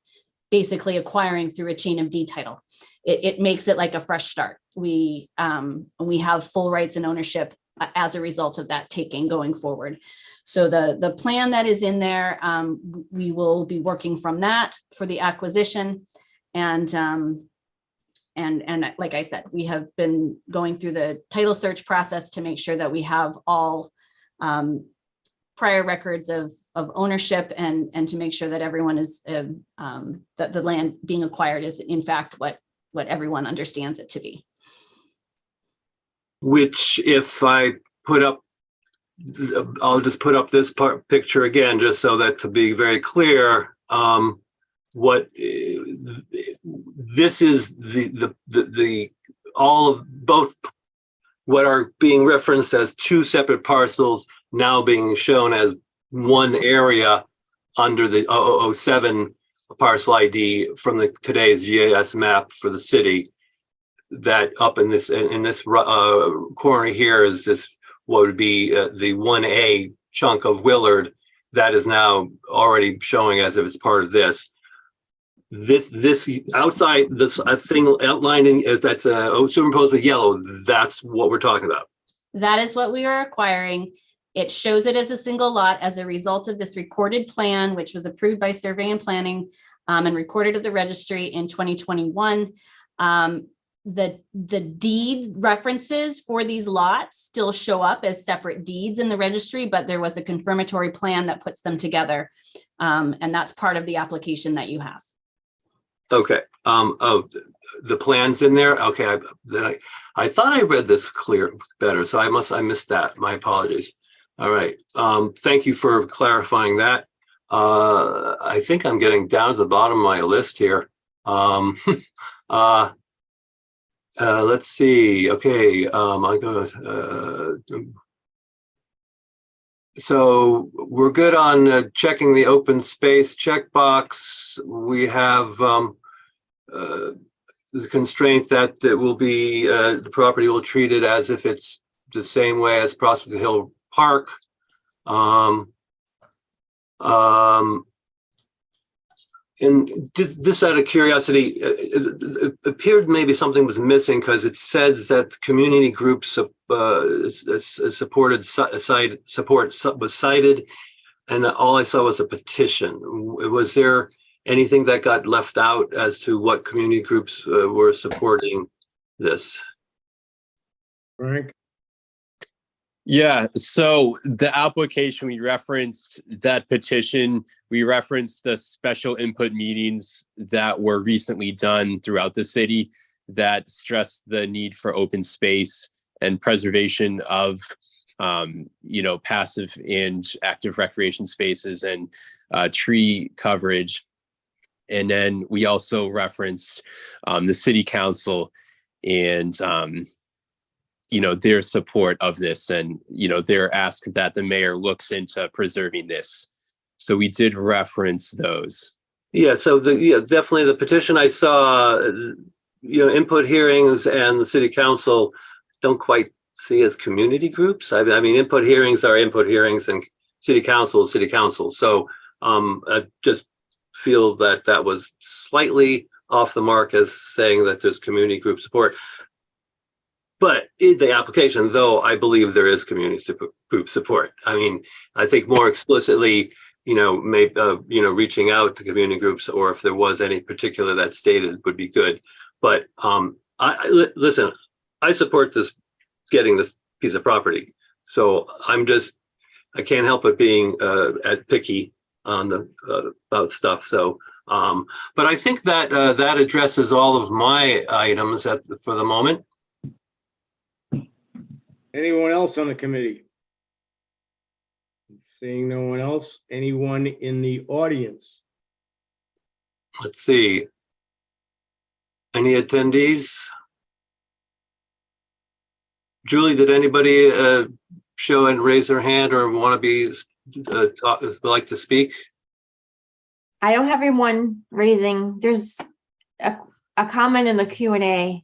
basically acquiring through a chain of deed title. It makes it like a fresh start. We have full rights and ownership as a result of that taking going forward. So the plan that is in there, we will be working from that for the acquisition. And like I said, we have been going through the title search process to make sure that we have all prior records of ownership and to make sure that everyone is, that the land being acquired is in fact what everyone understands it to be. Which if I put up, I'll just put up this picture again, just so that to be very clear, what this is the all of both what are being referenced as two separate parcels now being shown as one area under the 007 parcel ID from the today's GIS map for the city. That up in this corner here is this what would be the 1A chunk of Willard that is now already showing as if it's part of this. This outside this thing outlined in as that's superimposed with yellow. That's what we're talking about. That is what we are acquiring. It shows it as a single lot as a result of this recorded plan, which was approved by Survey and Planning and recorded at the registry in 2021. The deed references for these lots still show up as separate deeds in the registry, but there was a confirmatory plan that puts them together. And that's part of the application that you have. Okay. Oh, the plans in there. Okay. I thought I read this better, so I missed that. My apologies. All right. Thank you for clarifying that. I think I'm getting down to the bottom of my list here. Let's see. Okay. I'm going so we're good on checking the open space checkbox. We have the constraint that it will be the property will treat it as if it's the same way as Prospect Hill Park. And just out of curiosity, it appeared maybe something was missing because it says that community groups support was cited, and all I saw was a petition. Was there anything that got left out as to what community groups were supporting this? Frank? Yeah, so the application, we referenced that petition, we referenced the special input meetings that were recently done throughout the city that stressed the need for open space and preservation of, passive and active recreation spaces and tree coverage. And then we also referenced the city council and their support of this, and their ask that the mayor looks into preserving this. So we did reference those. Yeah, so definitely the petition I saw, input hearings and the city council don't quite see as community groups. I mean, input hearings are input hearings and city council is city council. So I just feel that was slightly off the mark as saying that there's community group support. But in the application, though, I believe there is community group support. I mean, I think more explicitly, reaching out to community groups, or if there was any particular that stated, would be good. But listen, I support getting this piece of property. So I can't help but being picky on about stuff. So, but I think that that addresses all of my items for the moment. Anyone else on the committee? Seeing no one else, anyone in the audience? Let's see. Any attendees? Julie, did anybody show and raise their hand or want to be like to speak? I don't have anyone raising. There's a comment in the Q&A.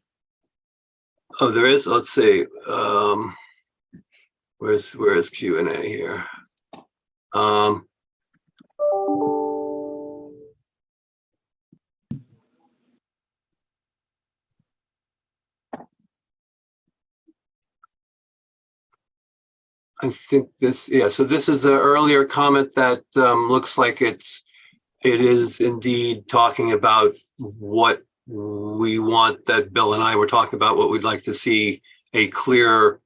Oh, there is. Let's see. Where's Q&A here? I think this, yeah, so this is an earlier comment that looks like it is indeed talking about what we want, that Bill and I were talking about, what we'd like to see a clear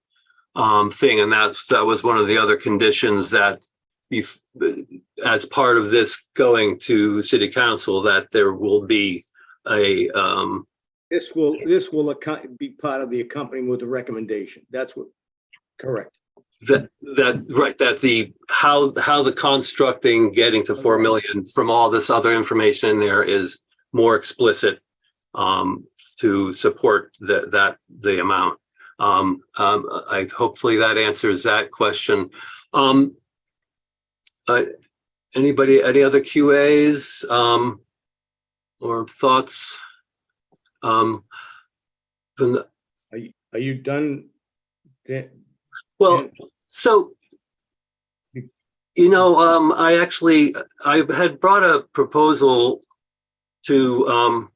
thing. And that was one of the other conditions that as part of this going to city council, that there will be a This will be part of the accompaniment with the recommendation. That's what, correct. that the how the constructing getting to 4 million from all this other information in there is more explicit to support the amount. I hopefully that answers that question. Anybody, any other QAs or thoughts? Are you done? Well, so, you know, I had brought a proposal to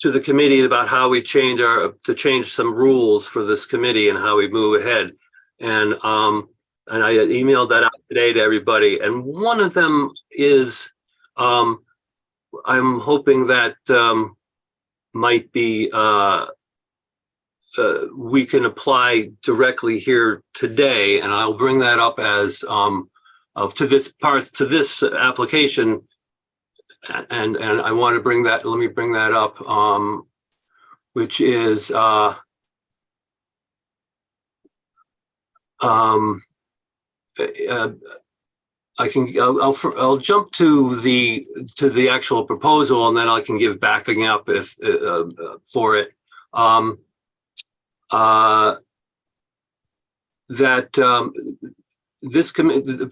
the committee about how we change some rules for this committee and how we move ahead. And I had emailed that out today to everybody. And one of them is, I'm hoping that might be, we can apply directly here today, and I'll bring that up as to this application, and I want to bring that. Let me bring that up, which is I'll jump to the actual proposal, and then I can give backing up if for it. The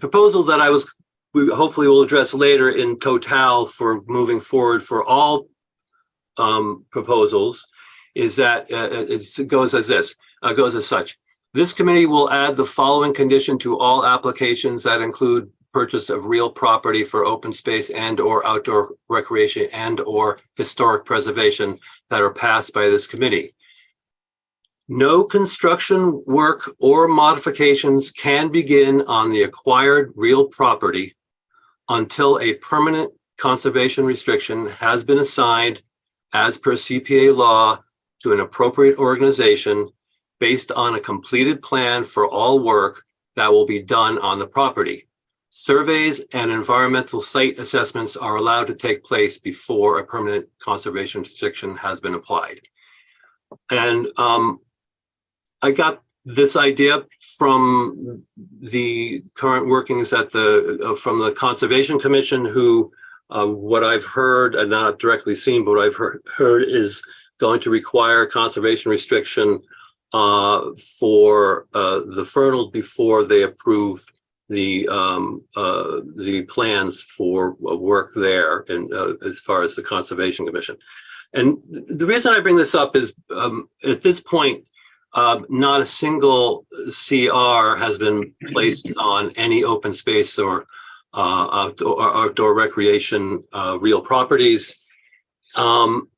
proposal that we hopefully will address later in total for moving forward for all proposals is that it goes as such. This committee will add the following condition to all applications that include purchase of real property for open space and or outdoor recreation and or historic preservation that are passed by this committee. No construction work or modifications can begin on the acquired real property until a permanent conservation restriction has been assigned as per CPA law to an appropriate organization based on a completed plan for all work that will be done on the property. Surveys and environmental site assessments are allowed to take place before a permanent conservation restriction has been applied. And I got this idea from the current workings at from the Conservation Commission, who what I've heard and not directly seen, but what I've heard is going to require conservation restriction for the Fernald before they approve the plans for work there, and as far as the Conservation Commission. And the reason I bring this up is at this point, not a single CR has been placed on any open space or outdoor recreation real properties. And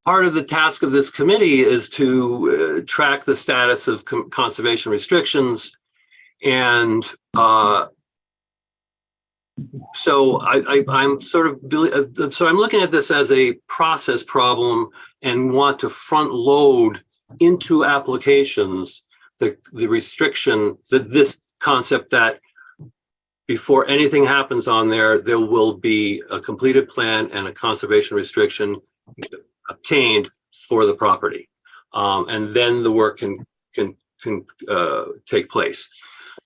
part of the task of this committee is to track the status of conservation restrictions. And so I'm looking at this as a process problem and want to front load into applications the restriction, this concept that before anything happens on there, there will be a completed plan and a conservation restriction obtained for the property, and then the work can take place.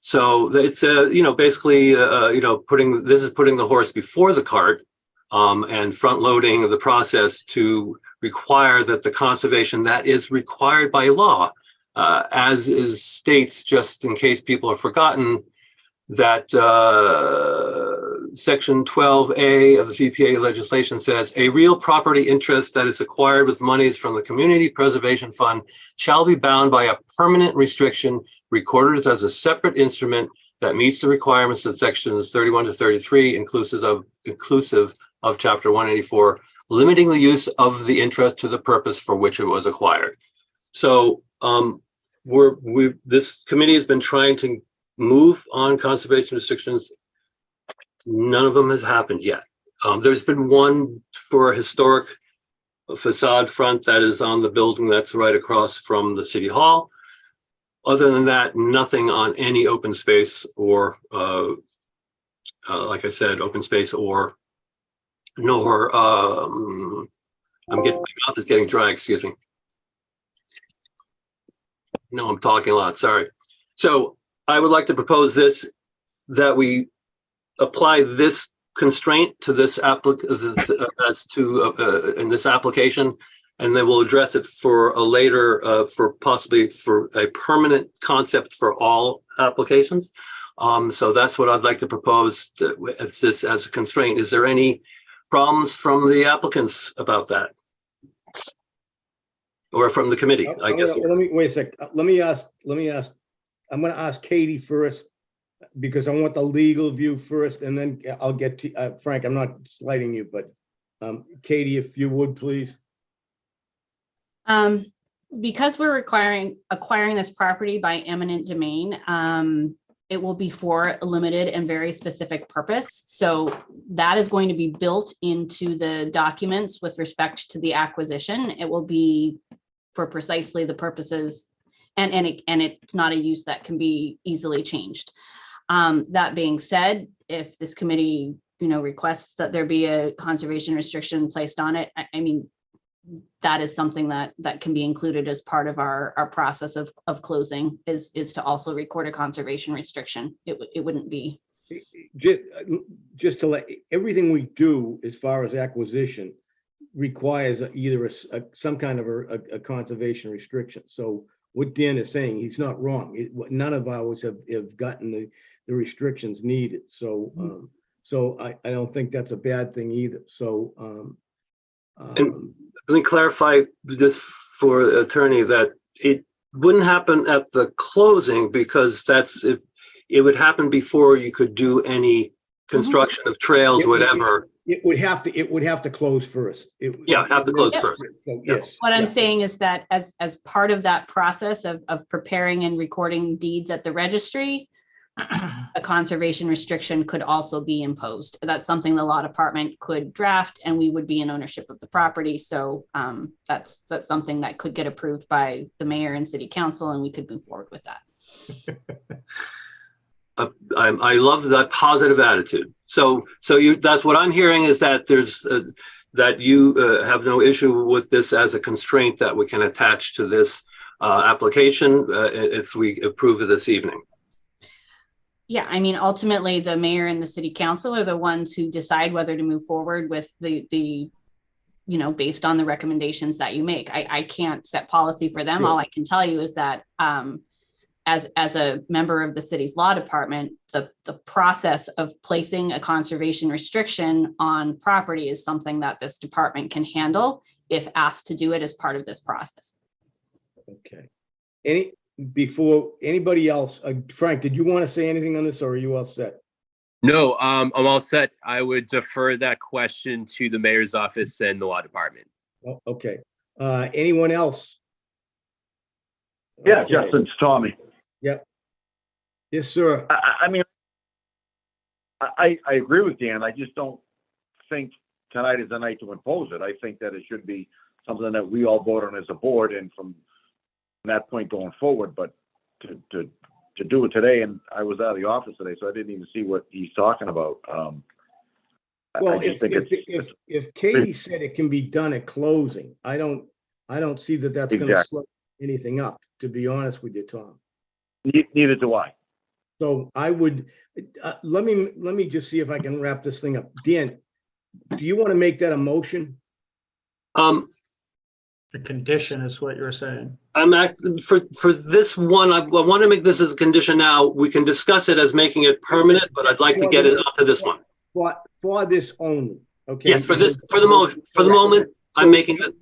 So it's basically putting the horse before the cart, and front loading the process to require that the conservation that is required by law, as is states, just in case people have forgotten, that Section 12A of the CPA legislation says a real property interest that is acquired with monies from the Community Preservation Fund shall be bound by a permanent restriction recorded as a separate instrument that meets the requirements of sections 31 to 33, inclusive of Chapter 184, limiting the use of the interest to the purpose for which it was acquired. So this committee has been trying to move on conservation restrictions. None of them has happened yet. There's been one for a historic facade front that is on the building that's right across from the city hall. Other than that, nothing on any open space or, like I said, open space or nor, my mouth is getting dry, excuse me. No, I'm talking a lot, sorry. So I would like to propose that we apply this constraint to this in this application, and then we'll address it for a later, possibly for a permanent concept for all applications. So that's what I'd like to propose this as a constraint. Is there any problems from the applicants about that? Or from the committee, I guess. Let me, wait a sec. Let me ask, I'm gonna ask Katie first, because I want the legal view first, and then I'll get to, Frank, I'm not slighting you, but Katie, if you would, please. Because we're acquiring this property by eminent domain, it will be for a limited and very specific purpose. So that is going to be built into the documents with respect to the acquisition. It will be for precisely the purposes, and it's not a use that can be easily changed. That being said, if this committee, requests that there be a conservation restriction placed on it, I mean, that is something that can be included as part of our process of closing, is to also record a conservation restriction. It wouldn't be. Just to let, everything we do as far as acquisition requires either some kind of a conservation restriction. So what Dan is saying, he's not wrong. None of ours have gotten the restrictions needed. So so I don't think that's a bad thing either. So and let me clarify this for the attorney, that it wouldn't happen at the closing, because if it would happen before you could do any construction of trails, whatever. It would have to close first. Have to close first. So, yes. What I'm saying is that as part of that process of preparing and recording deeds at the registry, a conservation restriction could also be imposed. That's something the law department could draft, and we would be in ownership of the property. So that's something that could get approved by the mayor and city council, and we could move forward with that. I love that positive attitude. So that's what I'm hearing, is that that you have no issue with this as a constraint that we can attach to this application if we approve of this evening. Yeah, I mean, ultimately, the mayor and the city council are the ones who decide whether to move forward with the based on the recommendations that you make. I can't set policy for them. All I can tell you is that as a member of the city's law department, the process of placing a conservation restriction on property is something that this department can handle if asked to do it as part of this process. Okay. Before anybody else, Frank, did you want to say anything on this, or are you all set? No, I'm all set. I would defer that question to the mayor's office and the law department. Oh, okay. Anyone else? Yeah, Okay. Justin, it's Tommy. Yep. Yes, sir. I mean, I agree with Dan. I just don't think tonight is the night to impose it. I think that it should be something that we all vote on as a board, and from that point going forward. But to do it today, and I was out of the office today, so I didn't even see what he's talking about. Well, if Katie said it can be done at closing, I don't see that that's going to slow anything up, to be honest with you, Tom. Neither do I. So I would, let me just see if I can wrap this thing up. Dan, do you want to make that a motion? The condition is what you're saying. For this one, I want to make this as a condition now. We can discuss it as making it permanent, but I'd like to get it onto this one. For this only, okay? Yes, for the moment, I'm making it.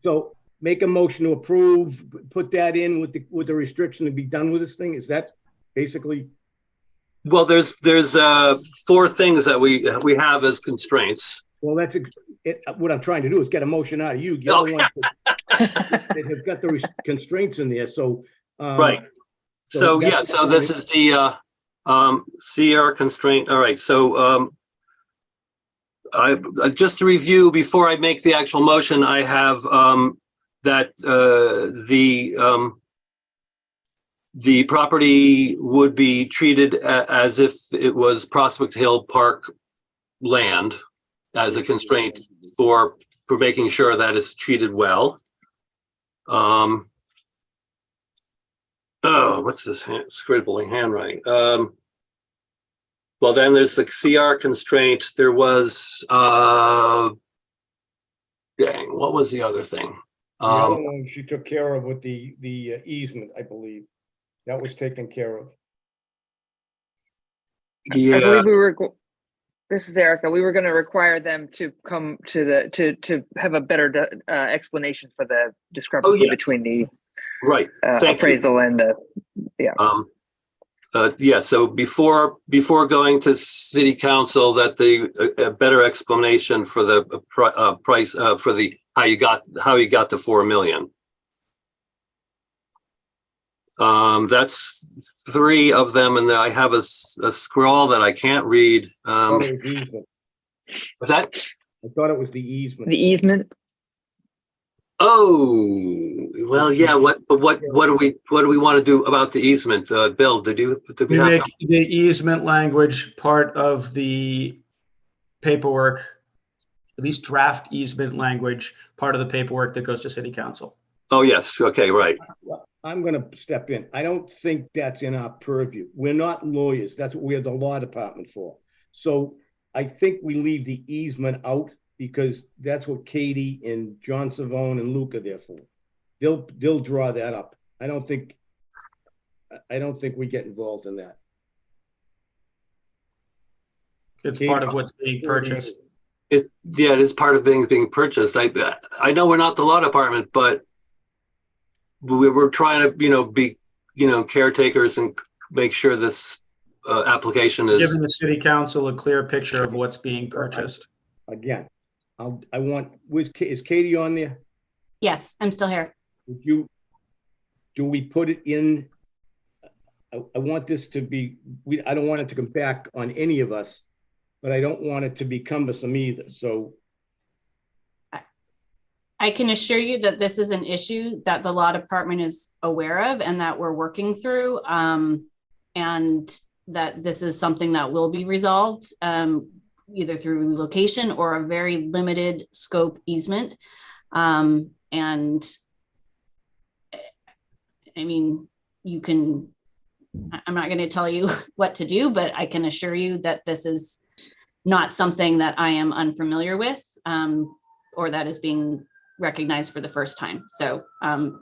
So make a motion to approve, put that in with the restriction to be done with this thing. Is that basically? Well, there's 4 things that we have as constraints. Well, that's what I'm trying to do is get a motion out of you. You're the ones that have got the constraints in there. So right. So yeah. So this is the CR constraint. All right. So I just to review before I make the actual motion, I have that the property would be treated as if it was Prospect Hill Park land as a constraint for making sure that it's treated well. Oh, what's this scribbling handwriting? Well, then there's the CR constraint. There was, dang, what was the other thing? The other one she took care of with the easement, I believe. That was taken care of. Yeah. I believe we were, this is Erica, we were going to require them to come to to have a better explanation for the discrepancy between the right appraisal and the, yeah. Yeah, so before going to city council, that a better explanation for the price for the how you got to 4 million. That's 3 of them, and then I have a scroll that I can't read. What's that? I thought it was the easement. The easement. Oh, well, yeah. What do we want to do about the easement? Bill, did we have make the easement language part of the paperwork, at least draft easement language, part of the paperwork that goes to city council? Oh, yes. Okay, right. I'm going to step in. I don't think that's in our purview. We're not lawyers. That's what we're the law department for. So I think we leave the easement out because that's what Katie and John Savone and Luke are there for. They'll draw that up. I don't think we get involved in that. It's part of what's being purchased. It is part of being purchased. I know we're not the law department, but we're trying to, be, caretakers and make sure this application is giving the city council a clear picture of what's being purchased. Again, is Katie on there? Yes, I'm still here. Do we put it in? I want this to be, I don't want it to come back on any of us, but I don't want it to be cumbersome either. So I can assure you that this is an issue that the law department is aware of and that we're working through, and that this is something that will be resolved either through relocation or a very limited scope easement. And I mean, I'm not going to tell you what to do, but I can assure you that this is not something that I am unfamiliar with, or that is being recognized for the first time. So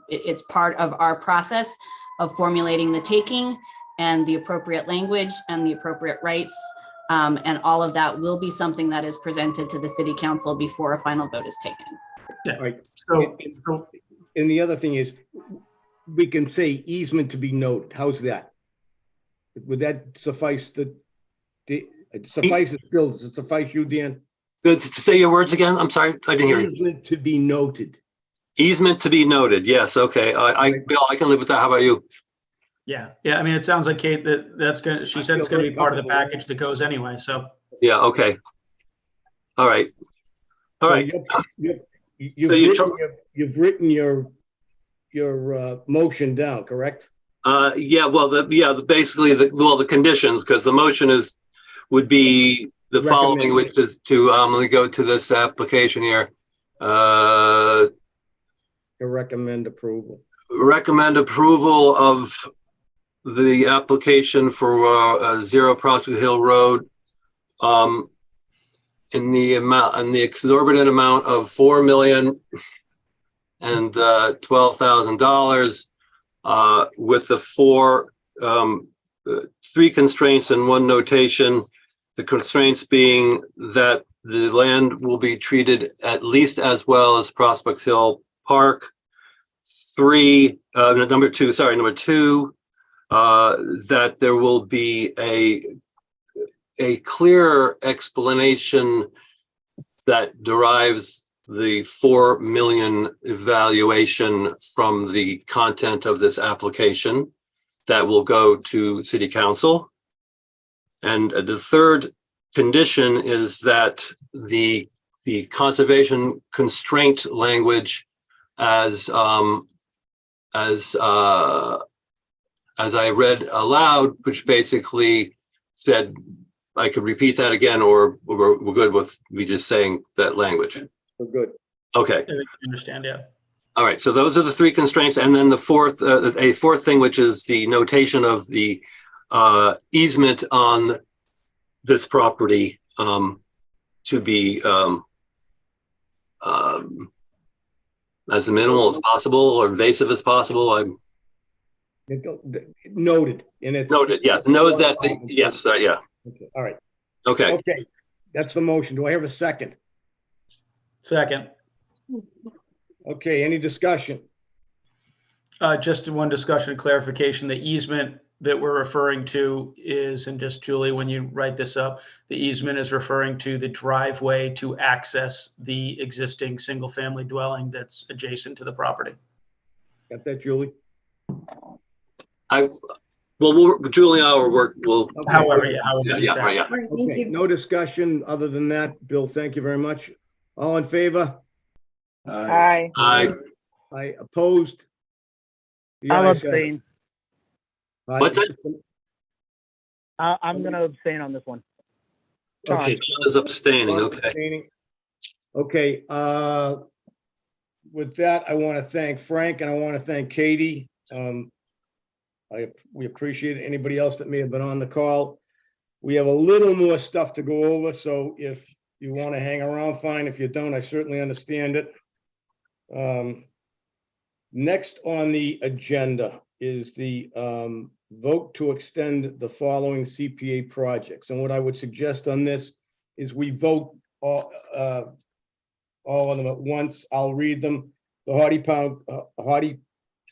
it's part of our process of formulating the taking and the appropriate language and the appropriate rights. And all of that will be something that is presented to the city council before a final vote is taken. Yeah. All right. So, and the other thing is, we can say easement to be noted. How's that? Would that suffice? Suffices Bill? Does it suffice you, Dan? Good. Say your words again. I'm sorry, I didn't hear you. Easement to be noted. Easement to be noted. Yes. Okay. Bill, I can live with that. How about you? Yeah. I mean, it sounds like Kate that's gonna. She said it's going to be part of the package that goes anyway. So. Yeah. Okay. All right. All right. You've written your motion down, correct? Yeah. Well, basically the conditions, because the motion would be the following, which is to let me go to this application here. To recommend approval. Recommend approval of the application for Zero Prospect Hill Road in the exorbitant amount of $4,012,000 with the three constraints and one notation. The constraints being that the land will be treated at least as well as Prospect Hill Park. Number two, that there will be a clear explanation that derives the 4 million evaluation from the content of this application that will go to City Council. And the third condition is that the conservation constraint language as I read aloud, which basically said, I could repeat that again, or we're good with me just saying that language. We're good. Okay. I understand, yeah. All right. So those are the three constraints. And then the fourth, a fourth thing, which is the notation of the easement on this property to be as minimal as possible or invasive as possible. I'm Noted. And it's noted. Yes. Knows that. Yes. Yeah. Okay. All right. Okay. Okay. That's the motion. Do I have a second? Second. Okay. Any discussion? Just one discussion clarification. The easement that we're referring to is, and just Julie, when you write this up, the easement is referring to the driveway to access the existing single-family dwelling that's adjacent to the property. Got that, Julie? Julie, our work will. Okay. However, Yeah. Okay. No discussion other than that. Bill, thank you very much. All in favor? Aye. Aye. I opposed? The I'll ayes have it. abstain. What's it? I'm going to abstain on this one. Okay. Sean is abstaining. Okay. Abstaining. Okay. With that, I want to thank Frank and I want to thank Katie. We appreciate anybody else that may have been on the call. We have a little more stuff to go over, so if you want to hang around, fine. If you don't, I certainly understand it. Next on the agenda is the vote to extend the following CPA projects. And what I would suggest on this is we vote all of them at once. I'll read them. The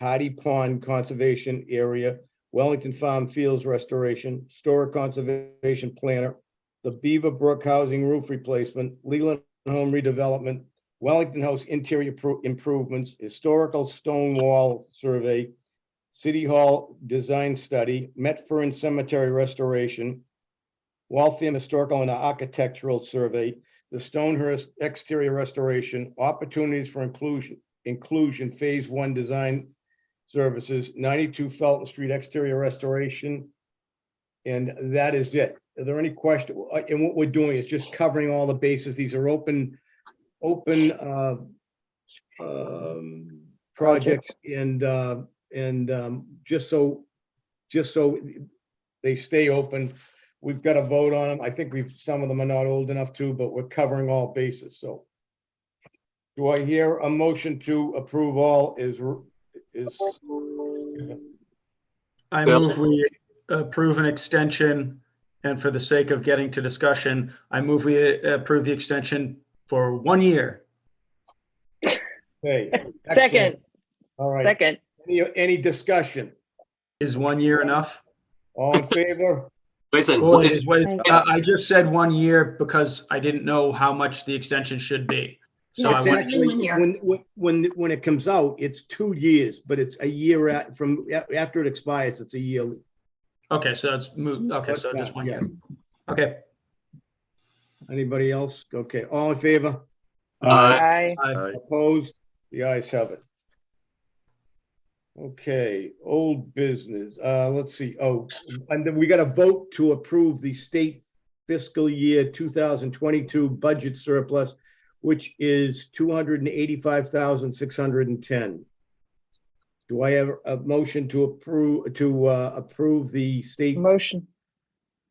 Hardy Pond Conservation Area, Wellington Farm Fields Restoration, Historic Conservation Planner, the Beaver Brook Housing Roof Replacement, Leland Home Redevelopment, Wellington House Interior Improvements, Historical Stone Wall Survey, City Hall Design Study, Metfern Cemetery Restoration, Waltham Historical and Architectural Survey, the Stonehurst Exterior Restoration, Opportunities for Inclusion Phase 1 Design Services, 92 Felton Street Exterior Restoration. And that is it. Are there any questions? And what we're doing is just covering all the bases. These are open projects and just so they stay open. We've got to vote on them. I think some of them are not old enough to, but we're covering all bases. So do I hear a motion to approve all I move we approve an extension, and for the sake of getting to discussion, I move we approve the extension for 1 year. Okay. Second, All right. second. Any discussion? Is 1 year enough? All in favor? Listen, I just said 1 year because I didn't know how much the extension should be. So Yeah, I It's went, actually, when it comes out, it's 2 years, but it's a year after it expires, it's a year. okay, so it's moot. Okay, That's so just fine, 1 year. Okay. Anybody else? Okay, all in favor? Aye. Opposed? The ayes have it. Okay, old business. Let's see. Oh, and then we got a vote to approve the state fiscal year 2022 budget surplus, which is $285,610. Do I have a motion to approve the state? Motion,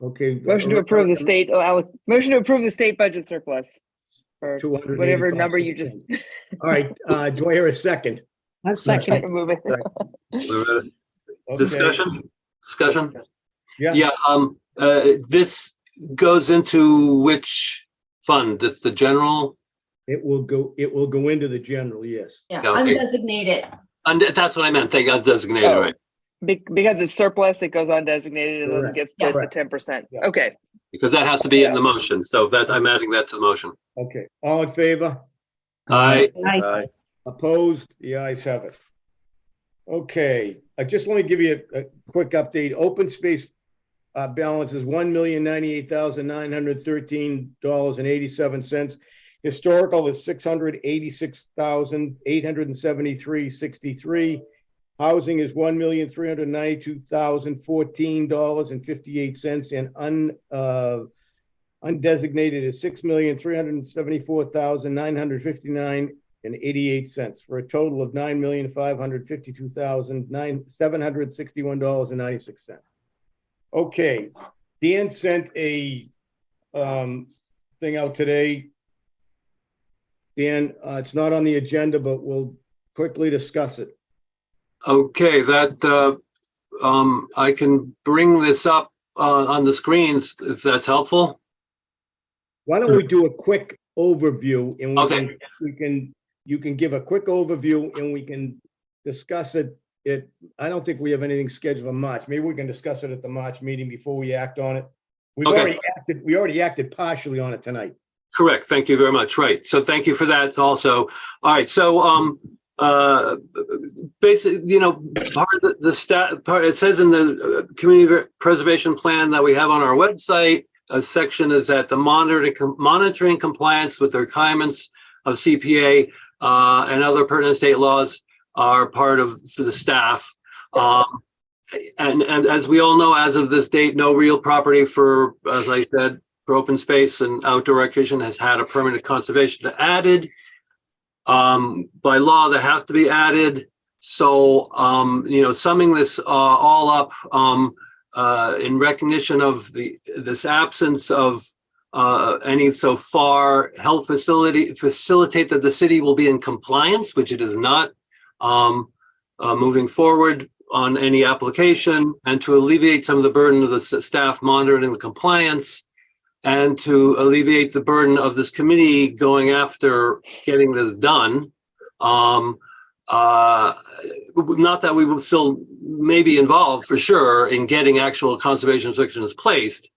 Okay. motion to approve the state, motion to approve the state budget surplus. Or whatever number you just. All right, do I hear a second? I'll second it. Move it. Okay. Discussion? Yeah, Yeah, this goes into which fund? It's the general? it will go into the general, yes. Yeah, Okay. undesignated. And that's what I meant. Thank you, designated, Oh. right? Because it's surplus, it goes undesignated, it doesn't Correct. get split to Correct. 10%. Yeah. Okay, Because that has to be in the motion. So that I'm adding that to the motion. Okay, all in favor? Aye. Aye. Opposed? The ayes have it. Okay, I just want to give you a quick update. Open space balance is $1,098,913.87. Historical is $686,873.63. Housing is $1,392,014.58, and undesignated is $6,374,959.88 for a total of $9,552,761.96. Okay, Dan sent a thing out today. Dan, it's not on the agenda, but we'll quickly discuss it. Okay, that I can bring this up on the screens if that's helpful. Why don't we do a quick overview and Okay. you can give a quick overview and we can discuss it. I don't think we have anything scheduled for March. Maybe we can discuss it at the March meeting before we act on it. We already acted partially on it tonight. Correct. Thank you very much. Right. So thank you for that also. All right. So basically, part of it says in the community preservation plan that we have on our website, a section is that the monitoring compliance with the requirements of CPA and other pertinent state laws are part of for the staff. And as we all know, as of this date, no real property for, as I said, for open space and outdoor recreation has had a permanent conservation added. By law, that has to be added. So, summing this all up, in recognition of this absence of any so far help facilitate that the city will be in compliance, which it is not, moving forward on any application, and to alleviate some of the burden of the staff monitoring the compliance, and to alleviate the burden of this committee going after getting this done. Not that we will still may be involved for sure in getting actual conservation restrictions placed,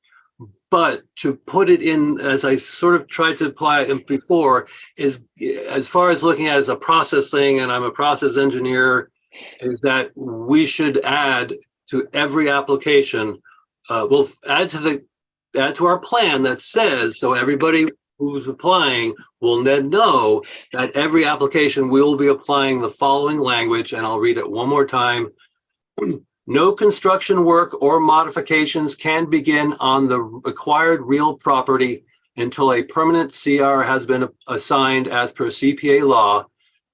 but to put it in, as I sort of tried to apply it before, is as far as looking at it as a process thing, and I'm a process engineer, is that we should add to every application, we'll add to our plan that says, so everybody who's applying will then know that every application we will be applying the following language, and I'll read it one more time. No construction work or modifications can begin on the acquired real property until a permanent CR has been assigned as per CPA law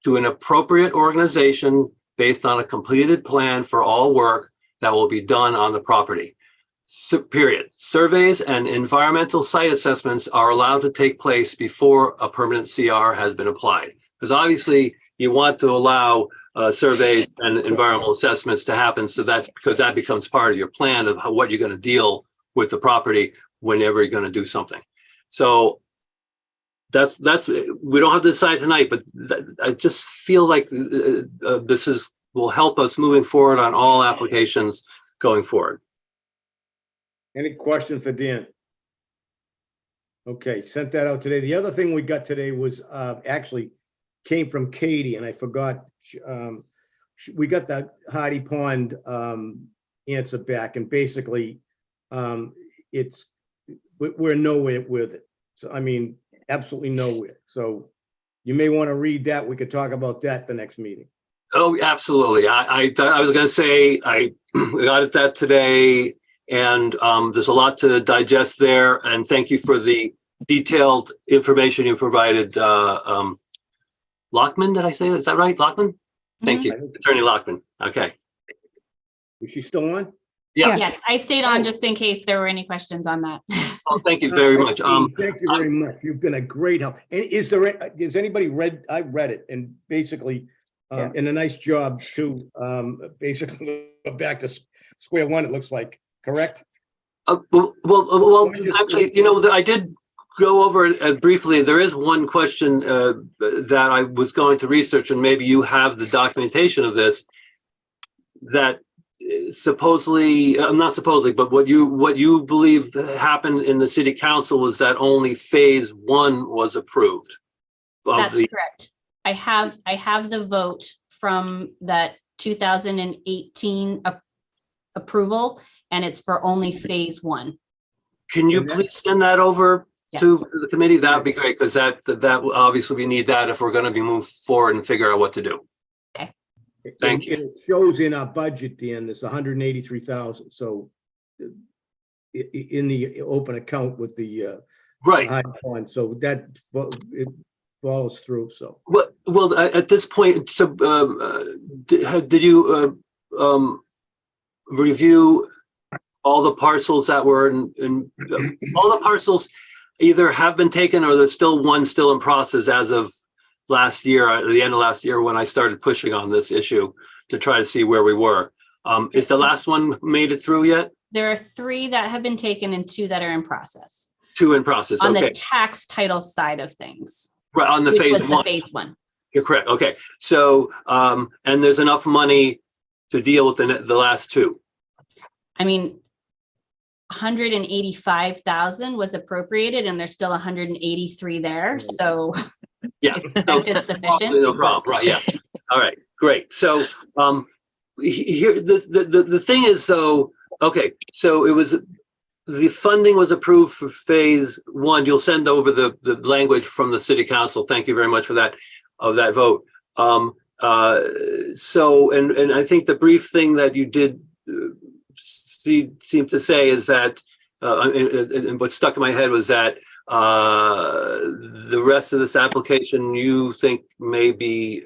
to an appropriate organization based on a completed plan for all work that will be done on the property. Period. Surveys and environmental site assessments are allowed to take place before a permanent CR has been applied. Because obviously you want to allow surveys and environmental assessments to happen. So that's because that becomes part of your plan of what you're going to deal with the property whenever you're going to do something. So that's we don't have to decide tonight, but I just feel like this will help us moving forward on all applications going forward. Any questions for Dan? Okay, sent that out today. The other thing we got today was actually came from Katie, and I forgot. We got the Hardy Pond answer back, and basically we're nowhere with it. So I mean, absolutely nowhere. So you may want to read that. We could talk about that the next meeting. Oh, absolutely. I was going to say I got that today. And there's a lot to digest there. And thank you for the detailed information you provided. Lockman, did I say that? Is that right? Lockman? Thank you, Attorney Lockman. Okay. Is she still on? Yeah. Yes, I stayed on just in case there were any questions on that. Oh, thank you very much. Thank you very much. You've been a great help. And has anybody read, I read it and basically, and a nice job too. Basically back to square one, it looks like, correct? Well, actually, you know, I did go over it briefly. There is one question that I was going to research, and maybe you have the documentation of this, that supposedly, not supposedly, but what you believe happened in the city council was that only phase one was approved. That's correct. I have the vote from that 2018 approval, and it's for only phase one. Can you please send that over to the committee? That would be great, because that obviously we need that if we're going to be moved forward and figure out what to do. Okay. Thank you. It shows in our budget, Dan, this 183,000. So in the open account with the high fund, so that it follows through. So well, at this point, so did you review all the parcels that were in all the parcels either have been taken or there's still one still in process as of last year, at the end of last year, when I started pushing on this issue to try to see where we were. Is the last one made it through yet? There are 3 that have been taken and 2 that are in process. 2 in process. On okay. the tax title side of things. Right, on the which phase was one. The phase one. You're correct. Okay. So, and there's enough money to deal with the last 2. I mean, 185,000 was appropriated, and there's still 183 there. So yeah, it's sufficient. No problem. Right. Yeah. All right. Great. So here the thing is, though. Okay. So it was the funding was approved for phase one. You'll send over the language from the city council. Thank you very much for that vote. So and I think the brief thing that you did seem to say is that, and what stuck in my head was that the rest of this application you think may be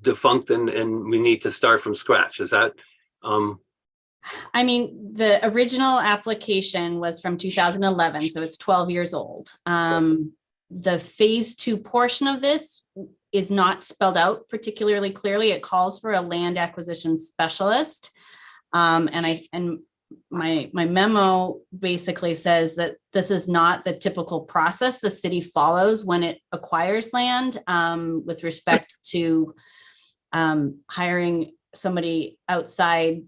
defunct and we need to start from scratch. Is that? I mean, the original application was from 2011, so it's 12 years old. The phase 2 portion of this is not spelled out particularly clearly. It calls for a land acquisition specialist. And my memo basically says that this is not the typical process the city follows when it acquires land, with respect to hiring somebody outside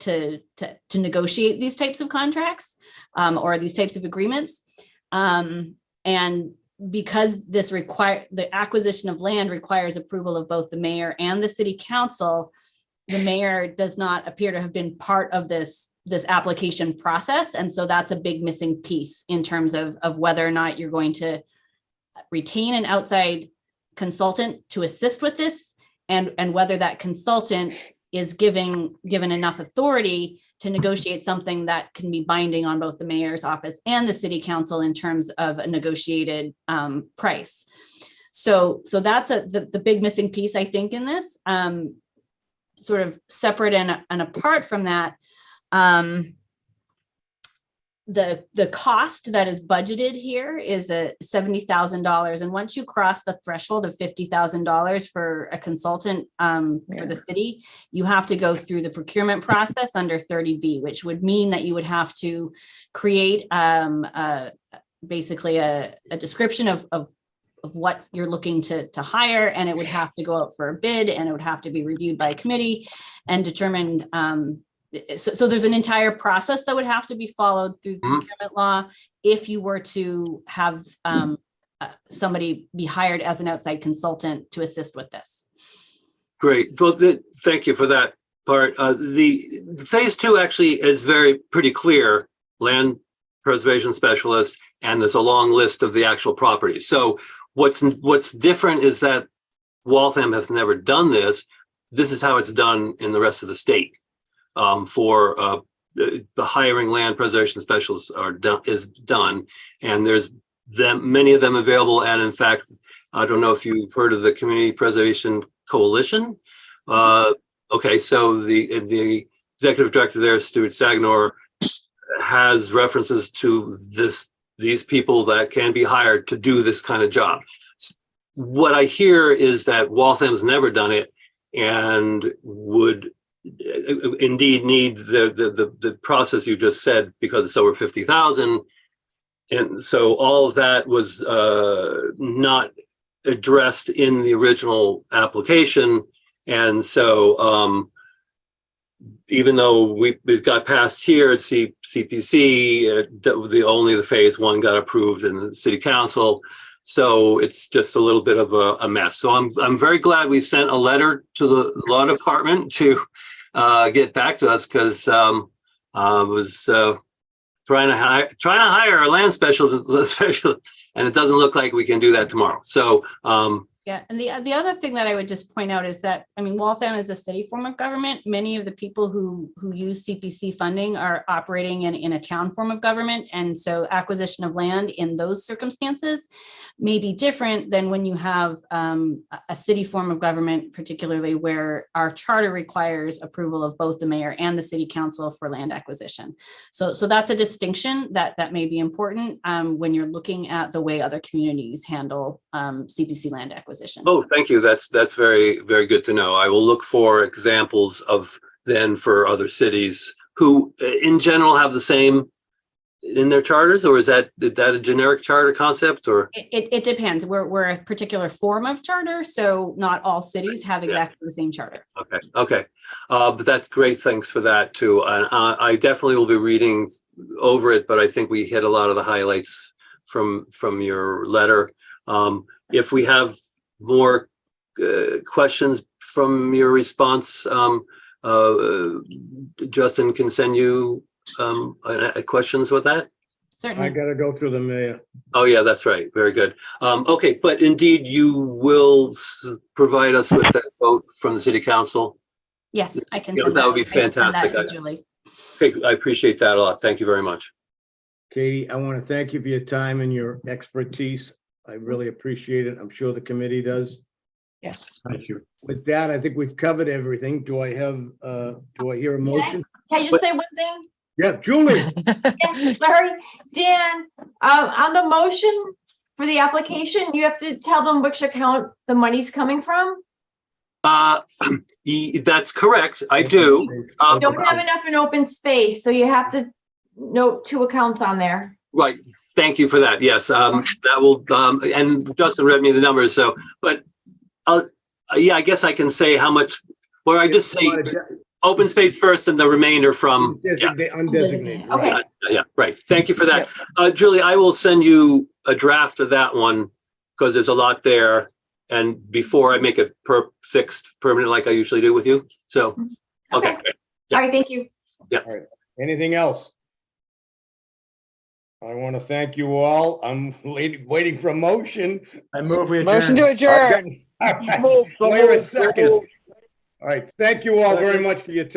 to negotiate these types of contracts or these types of agreements. And because the acquisition of land requires approval of both the mayor and the city council, the mayor does not appear to have been part of this application process. And so that's a big missing piece in terms of whether or not you're going to retain an outside consultant to assist with this, and whether that consultant is given enough authority to negotiate something that can be binding on both the mayor's office and the city council in terms of a negotiated price. So that's the big missing piece, I think, in this. Sort of separate and apart from that, the cost that is budgeted here is $70,000, and once you cross the threshold of $50,000 for a consultant for the city, you have to go through the procurement process under 30B, which would mean that you would have to create basically a description of what you're looking to hire, and it would have to go out for a bid, and it would have to be reviewed by a committee and determined. So there's an entire process that would have to be followed through procurement law if you were to have somebody be hired as an outside consultant to assist with this. Great. Well, thank you for that part. The phase 2 actually is pretty clear: land preservation specialist, and there's a long list of the actual properties. So what's different is that Waltham has never done this. This is how it's done in the rest of the state. For the hiring land preservation specialists is done, and there's many of them available. And in fact, I don't know if you've heard of the Community Preservation Coalition, Okay, so the executive director there, Stuart Sagnor, has references to these people that can be hired to do this kind of job. What I hear is that Waltham's never done it and would indeed need the process you just said because it's over 50,000. And so all of that was not addressed in the original application. And so even though we've got passed here at CPC, only the phase one got approved in the city council. So it's just a little bit of a mess. So I'm very glad we sent a letter to the law department to get back to us, because I was trying to hire a land specialist, and it doesn't look like we can do that tomorrow. So yeah, and the other thing that I would just point out is that, I mean, Waltham is a city form of government. Many of the people who use CPC funding are operating in a town form of government. And so acquisition of land in those circumstances may be different than when you have a city form of government, particularly where our charter requires approval of both the mayor and the city council for land acquisition. So that's a distinction that may be important when you're looking at the way other communities handle CPC land acquisition. oh, thank you. That's very, very good to know. I will look for examples of then for other cities who in general have the same in their charters, or is that a generic charter concept, or? It depends. We're a particular form of charter, so not all cities have exactly the same charter. Okay. But that's great. Thanks for that too. And I definitely will be reading over it, but I think we hit a lot of the highlights from your letter. If we have more questions from your response, Justin can send you questions with that. Certainly. I gotta go through the mayor. Oh yeah, that's right. Very good. Okay, but indeed you will provide us with that vote from the city council. Yes, I can. Yeah, that would be fantastic. That to Julie. Okay, I appreciate that a lot. Thank you very much. Katie, I want to thank you for your time and your expertise. I really appreciate it. I'm sure the committee does. Yes. Thank you. With that, I think we've covered everything. Do I hear a motion? Can I just say one thing? Yeah, Julie. Yeah, Larry, Dan, on the motion for the application, you have to tell them which account the money's coming from. That's correct. I do. You don't have enough in open space, so you have to note 2 accounts on there. Right. Thank you for that. Yes. That will, and Justin read me the numbers. So, but yeah, I guess I can say how much, or I just say open space first and the remainder from. Undesignated. Okay. Yeah, right. Thank you for that. Julie, I will send you a draft of that one because there's a lot there. And before I make it fixed permanent, like I usually do with you. So, okay. All right. Thank you. Yeah. All right. Anything else? I want to thank you all. I'm waiting for a motion. I move we adjourn. Motion to adjourn. All right. Move, so Wait a moved, so second. moved. All right. Thank you all very much for your time.